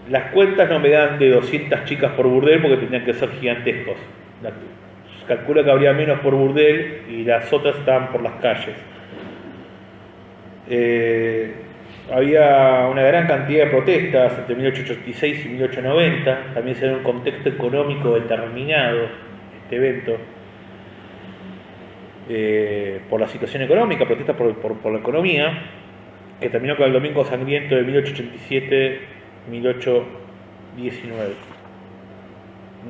Las cuentas no me dan de 200 chicas por burdel porque tendrían que ser gigantescos. Calcula que habría menos por burdel y las otras estaban por las calles. Había una gran cantidad de protestas entre 1886 y 1890. También se da un contexto económico determinado este evento. Por la situación económica, protestas por la economía, que terminó con el Domingo Sangriento de 1887-1819.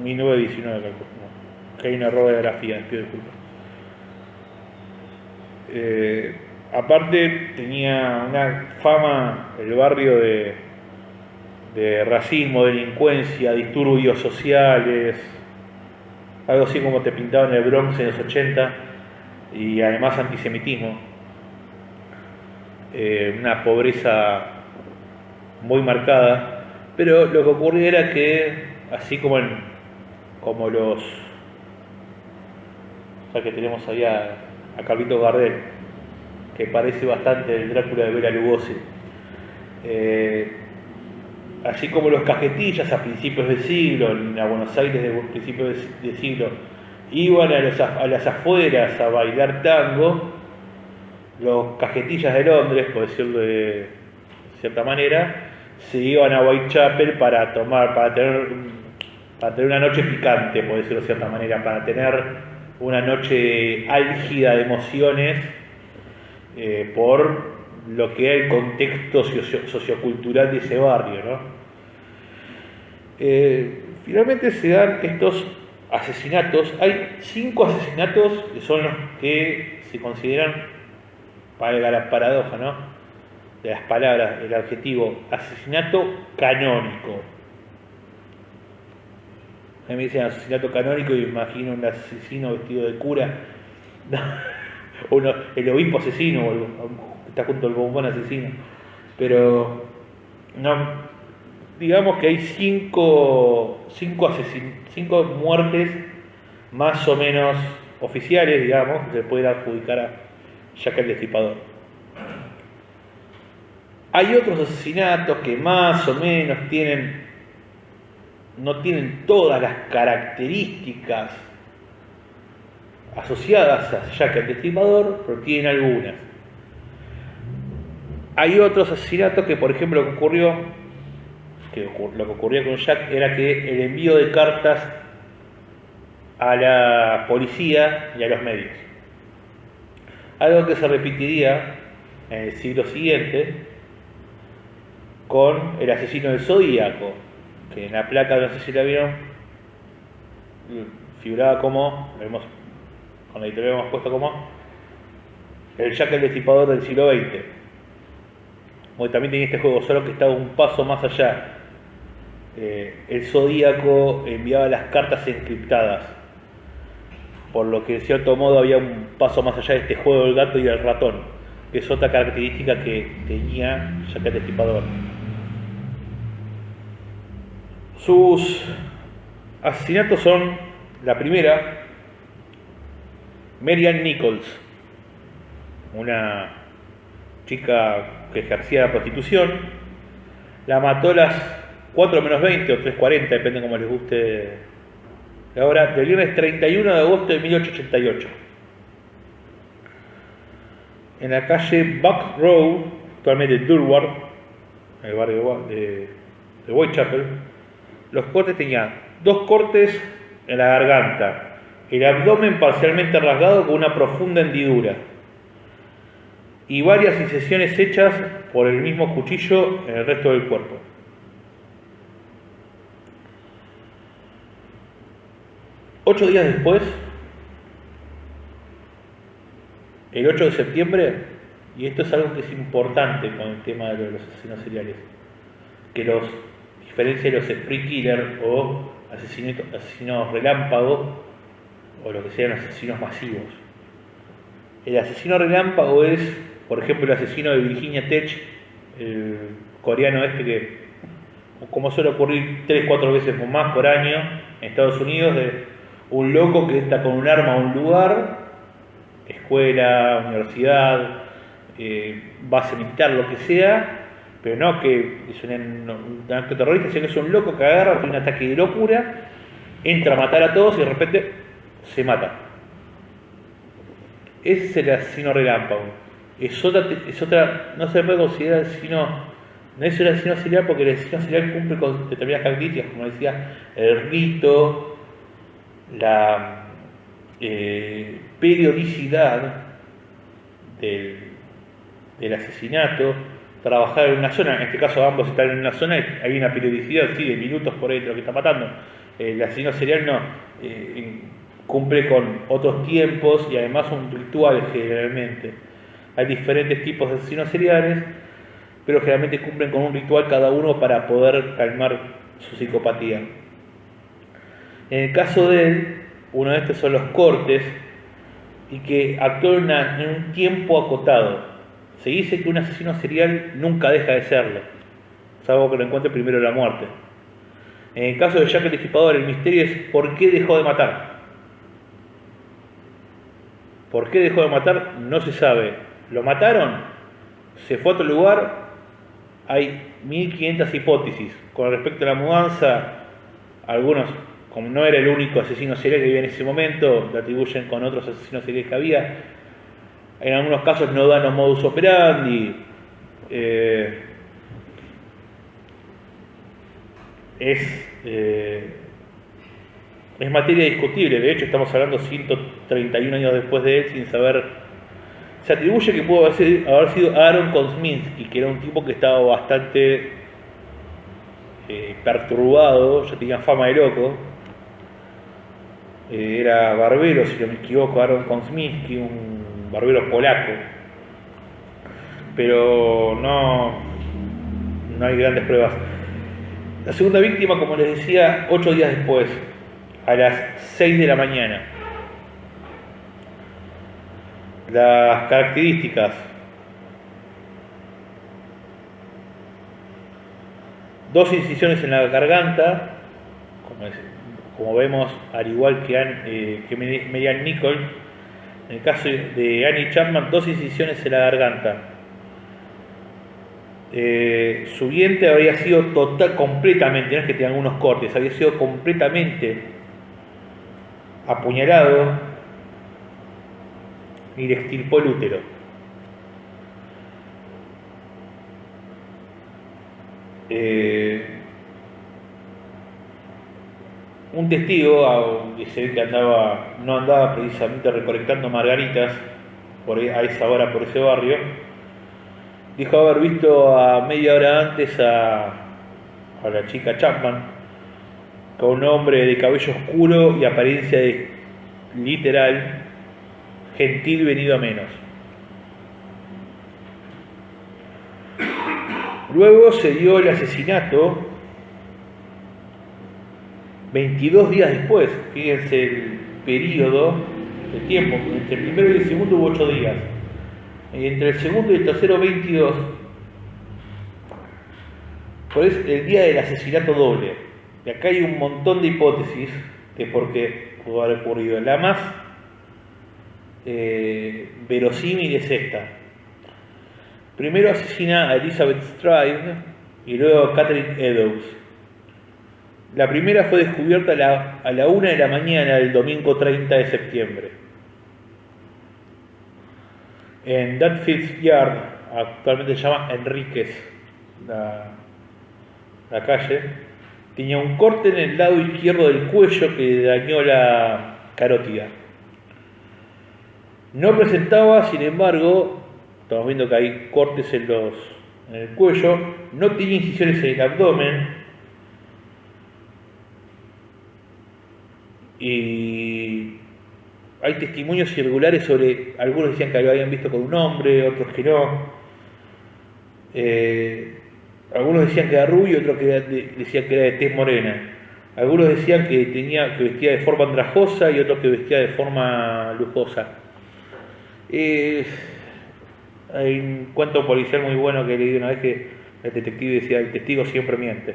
1919, calculo. No, que hay un error de grafía, pido disculpas. Aparte, tenía una fama el barrio de racismo, delincuencia, disturbios sociales, algo así como te pintaban en el Bronx en los 80. Y además antisemitismo, una pobreza muy marcada, pero lo que ocurría era que, así como los, ya que tenemos ahí a Carlitos Gardel, que parece bastante el Drácula de Bela Lugosi. Así como los cajetillas a principios del siglo, en la Buenos Aires de principios del siglo, iban a las afueras a bailar tango, los cajetillas de Londres, por decirlo de cierta manera, se iban a Whitechapel para tener una noche picante, por decirlo de cierta manera, para tener una noche álgida de emociones por lo que era el contexto sociocultural de ese barrio, ¿no? Finalmente se dan estos asesinatos. Hay 5 asesinatos que son los que se consideran, valga la paradoja, ¿no?, de las palabras, el adjetivo asesinato canónico. A mí me dicen asesinato canónico y me imagino un asesino vestido de cura, el obispo asesino, está junto al bombón asesino. Pero no, digamos que hay 5 muertes más o menos oficiales, digamos, que se puede adjudicar a Jack el Destripador. Hay otros asesinatos que más o menos no tienen todas las características asociadas a Jack el Destripador, pero tienen algunas. Hay otros asesinatos que, por ejemplo, lo que ocurría con Jack era que el envío de cartas a la policía y a los medios. Algo que se repetiría en el siglo siguiente con el asesino del Zodíaco, que en la placa, no sé si la vieron, figuraba como, con la editorial hemos puesto como el Jack el Destripador del siglo XX. Porque también tenía este juego, solo que estaba un paso más allá. El Zodíaco enviaba las cartas encriptadas, por lo que de cierto modo había un paso más allá de este juego del gato y del ratón, que es otra característica que tenía Jack el Destripador. Sus asesinatos son, la primera, Mary Ann Nichols, una chica que ejercía la prostitución. La mató a las 4 menos 20 o 3:40, depende como les guste la hora, del viernes 31 de agosto de 1888. En la calle Buck Row, actualmente Durward, en el barrio de Whitechapel. Los cortes tenían 2 cortes en la garganta, el abdomen parcialmente rasgado con una profunda hendidura y varias incisiones hechas por el mismo cuchillo en el resto del cuerpo. Ocho días después, el 8 de septiembre, y esto es algo que es importante con el tema de los asesinos seriales, que los diferencia de los spree killer o asesinos relámpago, o lo que sean asesinos masivos. El asesino relámpago es, por ejemplo, el asesino de Virginia Tech, el coreano este que, como suele ocurrir 3-4 veces o más por año en Estados Unidos, de un loco que entra con un arma a un lugar, escuela, universidad, base militar, lo que sea, pero no que es un acto terrorista, sino que es un loco que agarra, tiene un ataque de locura, entra a matar a todos y de repente se mata. Ese es el asesino relámpago. Es otra, no se puede considerar asesino, no es un asesino serial porque el asesino serial cumple con determinadas características, como decía, el rito, la periodicidad del asesinato, trabajar en una zona, en este caso ambos están en una zona, hay una periodicidad, sí, de minutos por ahí de lo que está matando. El asesino serial no, cumple con otros tiempos y además un ritual generalmente. Hay diferentes tipos de asesinos seriales, pero generalmente cumplen con un ritual cada uno para poder calmar su psicopatía. En el caso de él, uno de estos son los cortes y que actúan en un tiempo acotado. Se dice que un asesino serial nunca deja de serlo, salvo que lo encuentre primero la muerte. En el caso de Jack el Destripador, el misterio es ¿por qué dejó de matar? ¿Por qué dejó de matar? No se sabe. lo mataron, se fue a otro lugar. Hay 1500 hipótesis con respecto a la mudanza. Algunos, como no era el único asesino serial que había en ese momento, lo atribuyen con otros asesinos seriales que había. En algunos casos no dan los modus operandi. Es materia discutible. De hecho, estamos hablando 131 años después de él sin saber. Se atribuye que pudo haber sido Aaron Kosminski, que era un tipo que estaba bastante perturbado, ya tenía fama de loco. Era barbero, si no me equivoco, Aaron Kosminski, un barbero polaco. Pero no hay grandes pruebas. La segunda víctima, como les decía, 8 días después, a las 6 de la mañana. Las características: 2 incisiones en la garganta, como vemos, al igual que Marianne Nichols. En el caso de Annie Chapman, 2 incisiones en la garganta. Su vientre había sido completamente, no es que tenga algunos cortes, había sido completamente apuñalado y le extirpó el útero. Un testigo que se ve que no andaba precisamente recolectando margaritas a esa hora por ese barrio, dijo haber visto a media hora antes a la chica Chapman con un hombre de cabello oscuro y apariencia literal gentil venido a menos. Luego se dio el asesinato 22 días después. Fíjense el periodo de tiempo, entre el primero y el segundo hubo 8 días, y entre el segundo y el tercero 22. Pues el día del asesinato doble. Y acá hay un montón de hipótesis de por qué pudo haber ocurrido. La más verosímil es esta. Primero asesina a Elizabeth Stride y luego a Catherine Eddowes. La primera fue descubierta a la 1 de la mañana del domingo 30 de septiembre. En Dutfield Yard, actualmente se llama Enríquez, la calle, tenía un corte en el lado izquierdo del cuello que dañó la carótida. No presentaba, sin embargo, estamos viendo que hay cortes en el cuello, no tenía incisiones en el abdomen y hay testimonios irregulares sobre, algunos decían que lo habían visto con un hombre, otros que no. Algunos decían que era rubio, otros decían que era de tez morena. Algunos decían que vestía de forma andrajosa y otros que vestía de forma lujosa. Hay un cuento policial muy bueno que leí una vez que el detective decía: el testigo siempre miente.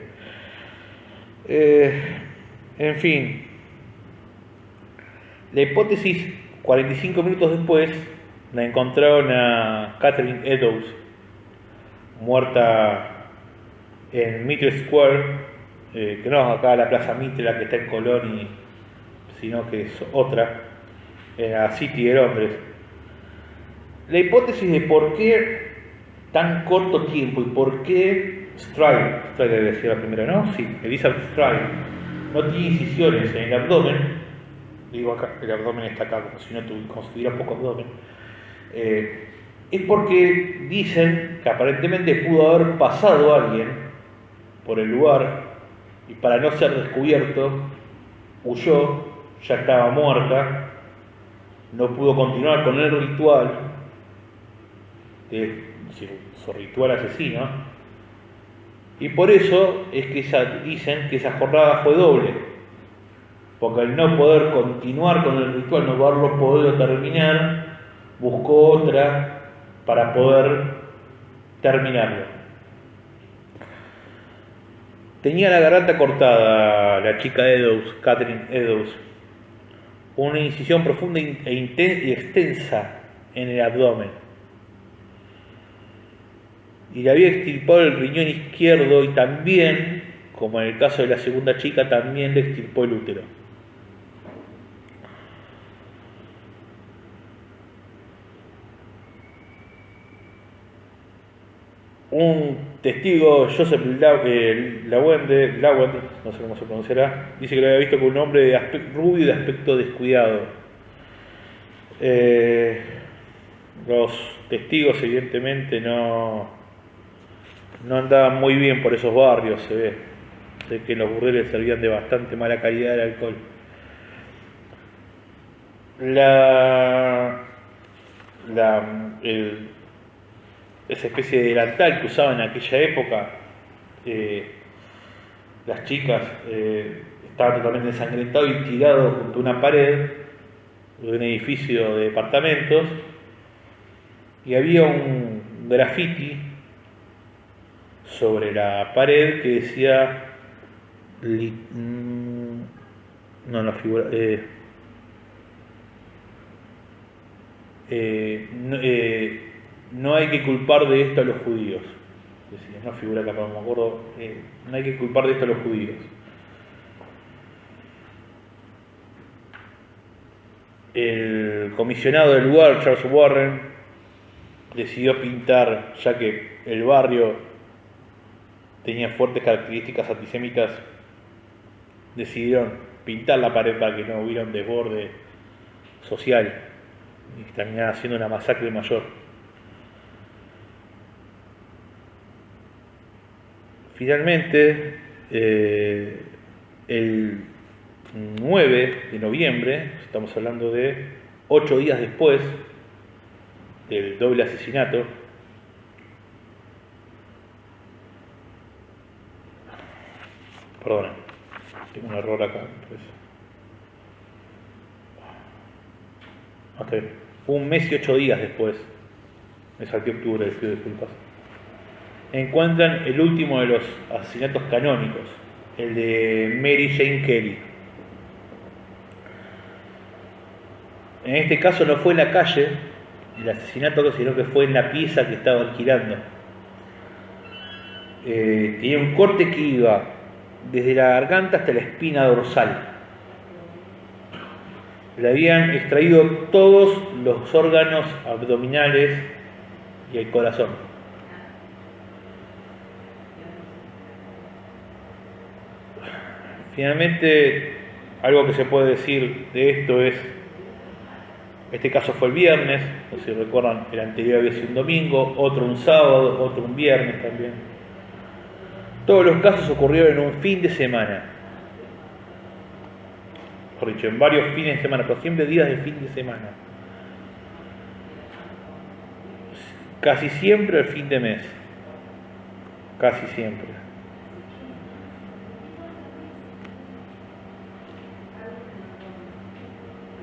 En fin, la hipótesis, 45 minutos después, la encontraron a Catherine Eddowes muerta en Mitre Square, que no es acá la Plaza Mitre, la que está en Colón, sino que es otra, en la City de Londres. La hipótesis de por qué tan corto tiempo y por qué Stride debe ser la primera, ¿no? Sí, Elizabeth Stride no tiene incisiones en el abdomen. Digo acá, el abdomen está acá, como si tuviera poco abdomen. Es porque dicen que aparentemente pudo haber pasado alguien por el lugar y para no ser descubierto huyó, ya estaba muerta, no pudo continuar con el ritual, su ritual asesino, y por eso es que dicen que esa jornada fue doble, porque al no poder continuar con el ritual, no haberlo podido terminar, buscó otra para poder terminarlo. Tenía la garganta cortada la chica Eddowes, Catherine Eddowes, una incisión profunda y extensa en el abdomen. y le había extirpado el riñón izquierdo y también, como en el caso de la segunda chica, también le extirpó el útero. Un testigo, Joseph Lawende, no sé cómo se pronunciará, dice que lo había visto con un hombre de rubio y de aspecto descuidado. Los testigos evidentemente no andaban muy bien por esos barrios, se ve. Sé que los burdeles servían de bastante mala calidad el alcohol. Esa especie de delantal que usaban en aquella época, las chicas, estaba totalmente ensangrentado y tirado junto a una pared de un edificio de departamentos, y había un graffiti sobre la pared que decía no hay que culpar de esto a los judíos. Decía, no figura acá, pero no me acuerdo. No hay que culpar de esto a los judíos. El comisionado del lugar, Charles Warren, decidió pintar, ya que el barrio tenía fuertes características antisemitas, decidieron pintar la pared para que no hubiera un desborde social y terminara siendo una masacre mayor. Finalmente, el 9 de noviembre, estamos hablando de 8 días después del doble asesinato, perdón, tengo un error acá, pues. Un mes y 8 días después, me salté octubre, les pido disculpas, encuentran el último de los asesinatos canónicos, el de Mary Jane Kelly. En este caso no fue en la calle el asesinato, sino que fue en la pieza que estaba alquilando. Tenía un corte que iba desde la garganta hasta la espina dorsal. Le habían extraído todos los órganos abdominales y el corazón. Finalmente, algo que se puede decir de esto es, este caso fue el viernes, no sé si recuerdan, el anterior había sido un domingo, otro un sábado, otro un viernes también. Todos los casos ocurrieron en un fin de semana. Mejor dicho, en varios fines de semana, pero siempre días de fin de semana. Casi siempre el fin de mes. Casi siempre.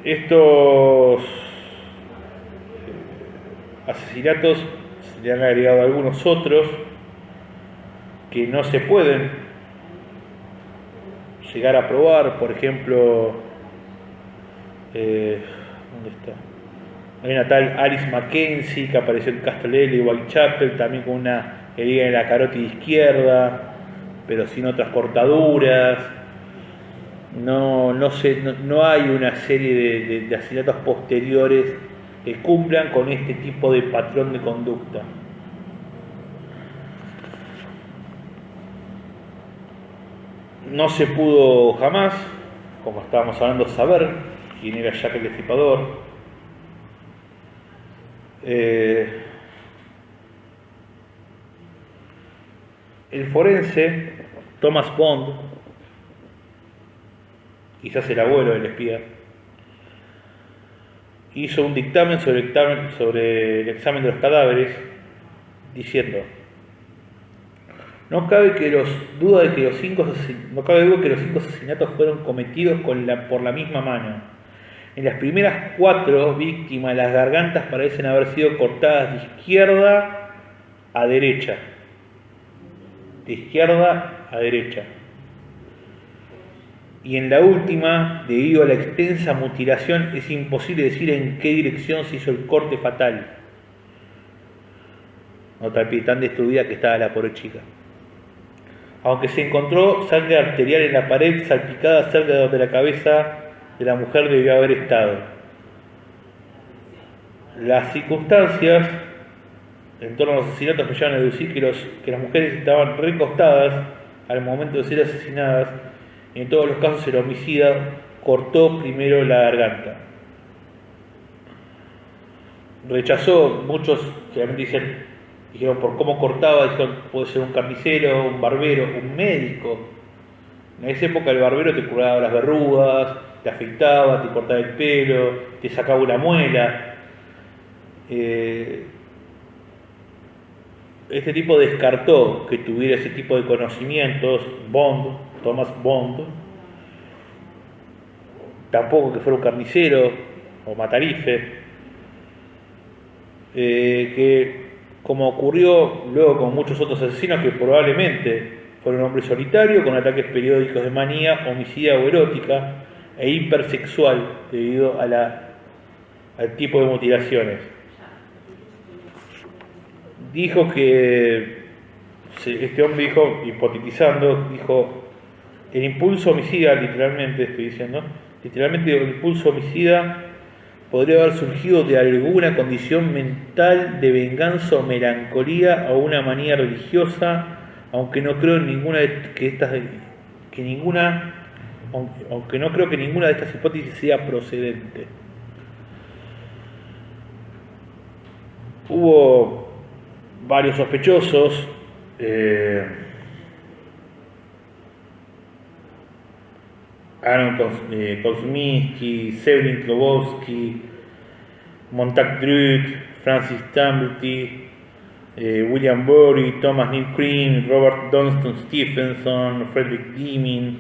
Estos asesinatos se le han agregado algunos otros que no se pueden llegar a probar. Por ejemplo, ¿dónde está? Hay una tal Alice Mackenzie que apareció en Castleley y Whitechapel, también con una herida en la carótida izquierda, pero sin otras cortaduras. No hay una serie de asesinatos posteriores que cumplan con este tipo de patrón de conducta. No se pudo jamás, como estábamos hablando, saber quién era Jack el Destripador. El forense Thomas Bond, quizás el abuelo del espía, hizo un dictamen sobre el examen de los cadáveres, diciendo: no cabe duda de que los 5 asesinatos fueron cometidos por la misma mano. En las primeras 4 víctimas, las gargantas parecen haber sido cortadas de izquierda a derecha. De izquierda a derecha. Y en la última, debido a la extensa mutilación, es imposible decir en qué dirección se hizo el corte fatal. otra piel tan destruida que estaba la pobre chica. Aunque se encontró sangre arterial en la pared salpicada cerca de donde la cabeza de la mujer debió haber estado. Las circunstancias en torno a los asesinatos me llevan a deducir que las mujeres estaban recostadas al momento de ser asesinadas, y en todos los casos el homicida cortó primero la garganta. Rechazó, muchos generalmente dijeron por cómo cortaba, dijeron puede ser un carnicero, un barbero, un médico. En esa época el barbero te curaba las verrugas, te afeitaba, te cortaba el pelo, te sacaba una muela. Este tipo descartó que tuviera ese tipo de conocimientos, Thomas Bond, tampoco que fuera un carnicero o matarife, que como ocurrió luego con muchos otros asesinos que probablemente fueron hombres solitarios con ataques periódicos de manía, homicida o erótica e hipersexual debido al tipo de mutilaciones. Dijo que, este hombre dijo, hipotetizando, dijo, el impulso homicida, literalmente estoy diciendo, el impulso homicida podría haber surgido de alguna condición mental de venganza o melancolía o una manía religiosa, aunque no creo en ninguna aunque no creo que ninguna de estas hipótesis sea procedente. Hubo varios sospechosos, Aaron Kosminski, Severin Klobowski, Montag Druid, Francis Tamblety, William Bury, Thomas Neil Crean, Robert Dunstan Stephenson, Frederick Deeming.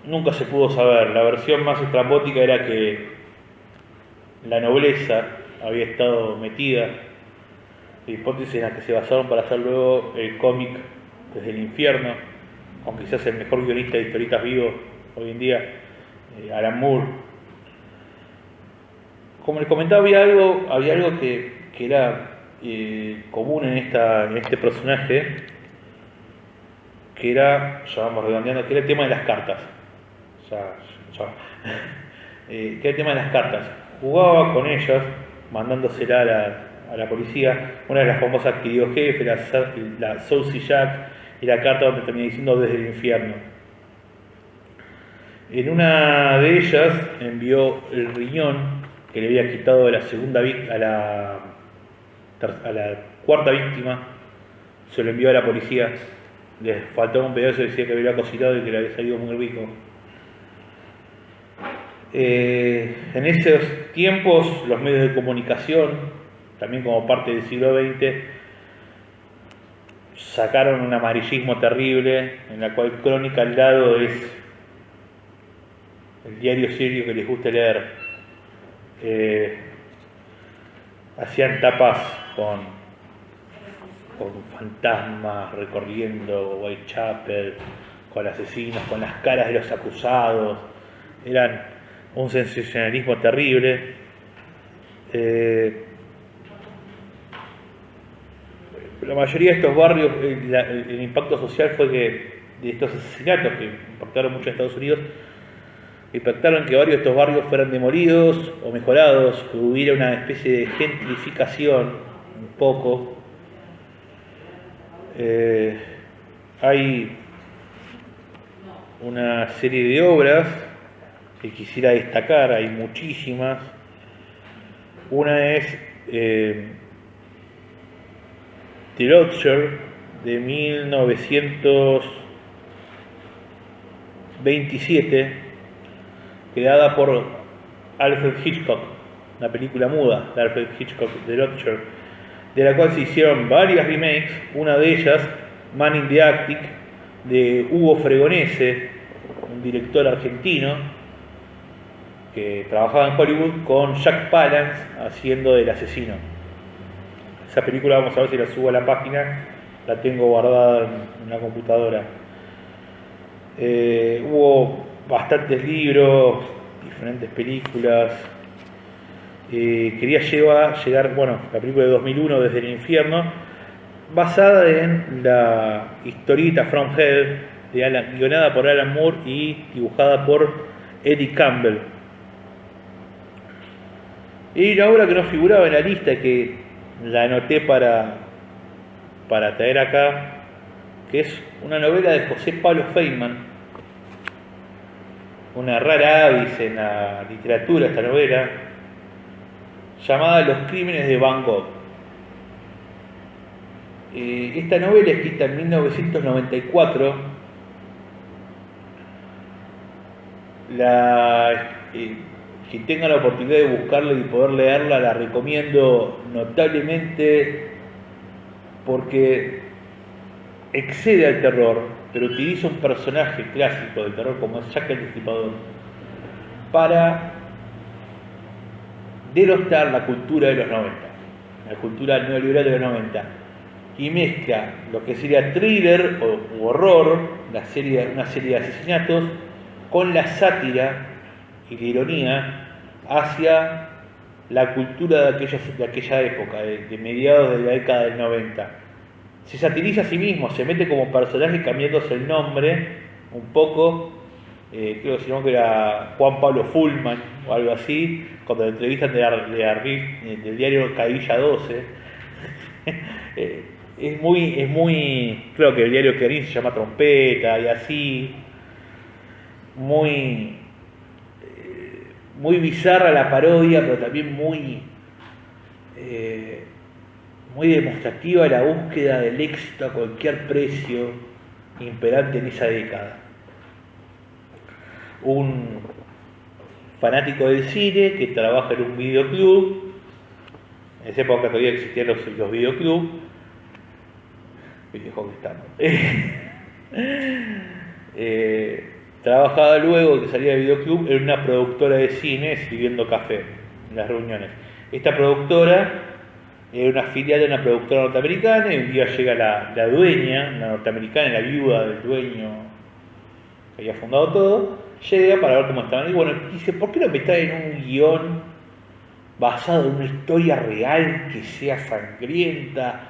Nunca se pudo saber. La versión más estrambótica era que la nobleza había estado metida, hipótesis en la que se basaron para hacer luego el cómic Desde el Infierno, aunque quizás el mejor guionista de historietas vivos hoy en día, Alan Moore. Como les comentaba, había algo que era común en este personaje, que era, ya vamos redondeando, que era el tema de las cartas. Que era el tema de las cartas. Jugaba con ellas, mandándosela a la policía. Una de las famosas que dio jefe, la Saucy Jack, y la carta donde termina diciendo Desde el Infierno. En una de ellas envió el riñón que le había quitado de la segunda a la cuarta víctima, se lo envió a la policía. Les faltaba un pedazo, decía que había cocinado y que le había salido muy rico. En esos tiempos los medios de comunicación, también como parte del siglo XX, sacaron un amarillismo terrible, en la cual Crónica al lado es el diario serio que les gusta leer. Hacían tapas con fantasmas recorriendo Whitechapel, con asesinos, con las caras de los acusados. Eran un sensacionalismo terrible. La mayoría de estos barrios, el impacto social fue que de estos asesinatos que impactaron mucho en Estados Unidos, impactaron que varios de estos barrios fueran demolidos o mejorados, que hubiera una especie de gentrificación, un poco. Hay una serie de obras que quisiera destacar, hay muchísimas. Una es The Lodger, de 1927, creada por Alfred Hitchcock, una película muda de Alfred Hitchcock, The Lodger, de la cual se hicieron varias remakes. Una de ellas, Man in the Attic, de Hugo Fregonese, un director argentino que trabajaba en Hollywood, con Jack Palance haciendo del asesino. Esa película vamos a ver si la subo a la página, la tengo guardada en la computadora. Hubo bastantes libros, diferentes películas. quería llegar, bueno, la película de 2001, Desde el Infierno, basada en la historieta From Hell, guionada por Alan Moore y dibujada por Eddie Campbell. Y una obra que no figuraba en la lista, que la anoté para traer acá, que es una novela de José Pablo Feynman, una rara avis en la literatura esta novela, llamada Los crímenes de Van Gogh. Esta novela, escrita en 1994, quien tenga la oportunidad de buscarla y poder leerla, la recomiendo notablemente, porque excede al terror, pero utiliza un personaje clásico del terror como es Jack el Destripador para denostar la cultura de los 90, la cultura neoliberal de los 90, y mezcla lo que sería thriller o horror, una serie de asesinatos, con la sátira y la ironía hacia la cultura de aquella época, de mediados de la década del 90. Se satiriza a sí mismo, se mete como personaje cambiándose el nombre un poco, creo que era Juan Pablo Fullman o algo así, cuando lo entrevistan del diario Cadilla 12. Es muy, creo que el diario Clarín se llama Trompeta y así, muy bizarra la parodia, pero también muy demostrativa la búsqueda del éxito a cualquier precio imperante en esa década. Un fanático del cine que trabaja en un videoclub, en esa época todavía existían los videoclubs, viejo que estamos. Trabajaba luego que salía del videoclub en una productora de cine sirviendo café en las reuniones. Esta productora era una filial de una productora norteamericana, y un día llega la dueña, la norteamericana, la viuda del dueño que había fundado todo, llega para ver cómo estaban. Y bueno, dice, ¿por qué no me traen un guión basado en una historia real que sea sangrienta?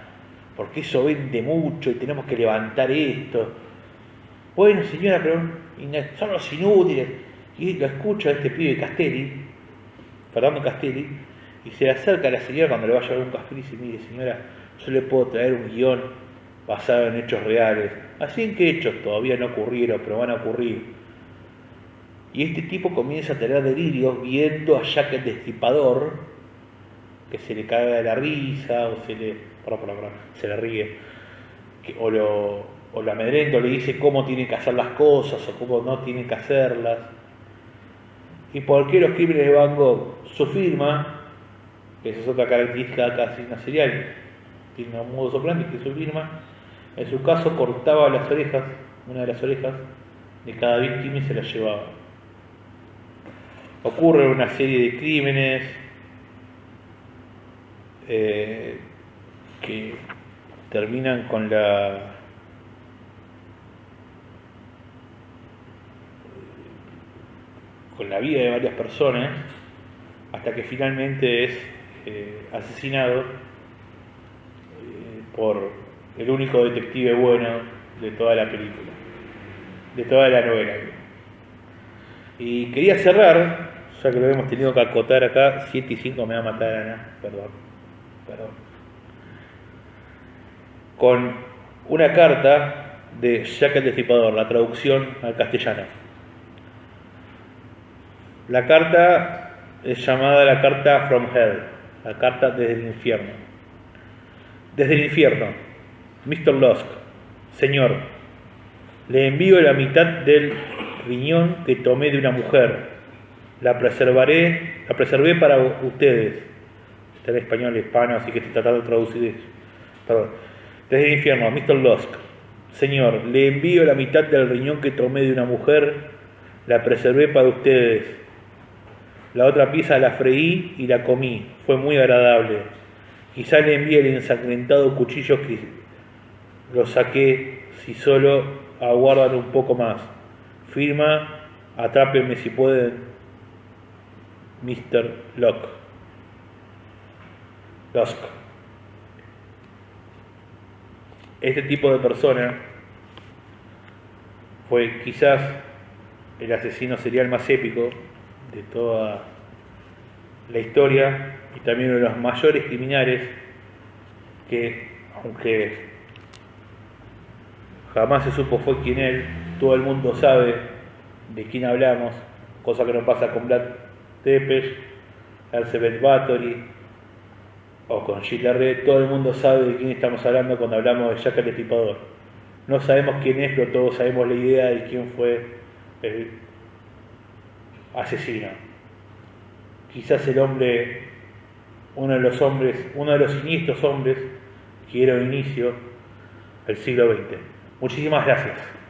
Porque eso vende mucho y tenemos que levantar esto. Bueno, señora, pero son los inútiles. Y lo escucho a este pibe Fernando Castelli, y se le acerca a la señora cuando le va a llevar un café y dice, mire señora, yo le puedo traer un guión basado en hechos reales. Así en que hechos todavía no ocurrieron, pero van a ocurrir. Y este tipo comienza a tener delirios viendo a Jack el Destripador, que se le caga de la risa, o se le ríe, o lo amedrenta, o le dice cómo tiene que hacer las cosas, o cómo no tiene que hacerlas. ¿Y por qué Los crímenes de Van Gogh? Su firma, que esa es otra característica de cada asesino serial, tiene un modus operandi, que su firma, en su caso cortaba una de las orejas de cada víctima y se la llevaba. Ocurre una serie de crímenes que terminan con la vida de varias personas, hasta que finalmente es asesinado por el único detective bueno de toda la película, de toda la novela. Y quería cerrar, ya que lo hemos tenido que acotar acá, 7 y 5 me va a matar Ana, perdón, con una carta de Jack el Destripador, la traducción al castellano. La carta es llamada la carta From Hell, la carta desde el infierno. Desde el infierno, Mr. Lusk, señor, le envío la mitad del riñón que tomé de una mujer. La preservé para ustedes. Está en español hispano, así que estoy tratando de traducir eso. Perdón. Desde el infierno, Mr. Lusk, señor, le envío la mitad del riñón que tomé de una mujer. La preservé para ustedes. La otra pieza la freí y la comí. Fue muy agradable. Quizá le envié el ensangrentado cuchillo que lo saqué, si solo aguardan un poco más. Firma, atrápenme si pueden, Mr. Locke. Lusk. Este tipo de persona fue quizás el asesino serial más épico de toda la historia y también uno de los mayores criminales que, aunque jamás se supo fue quién él, todo el mundo sabe de quién hablamos, cosa que no pasa con Vlad Tepes, Elizabeth Bathory o con Sheila Red. Todo el mundo sabe de quién estamos hablando cuando hablamos de Jack el Destripador. No sabemos quién es, pero todos sabemos la idea de quién fue el asesino. Quizás el hombre, uno de los siniestros hombres que dieron inicio al siglo XX. Muchísimas gracias.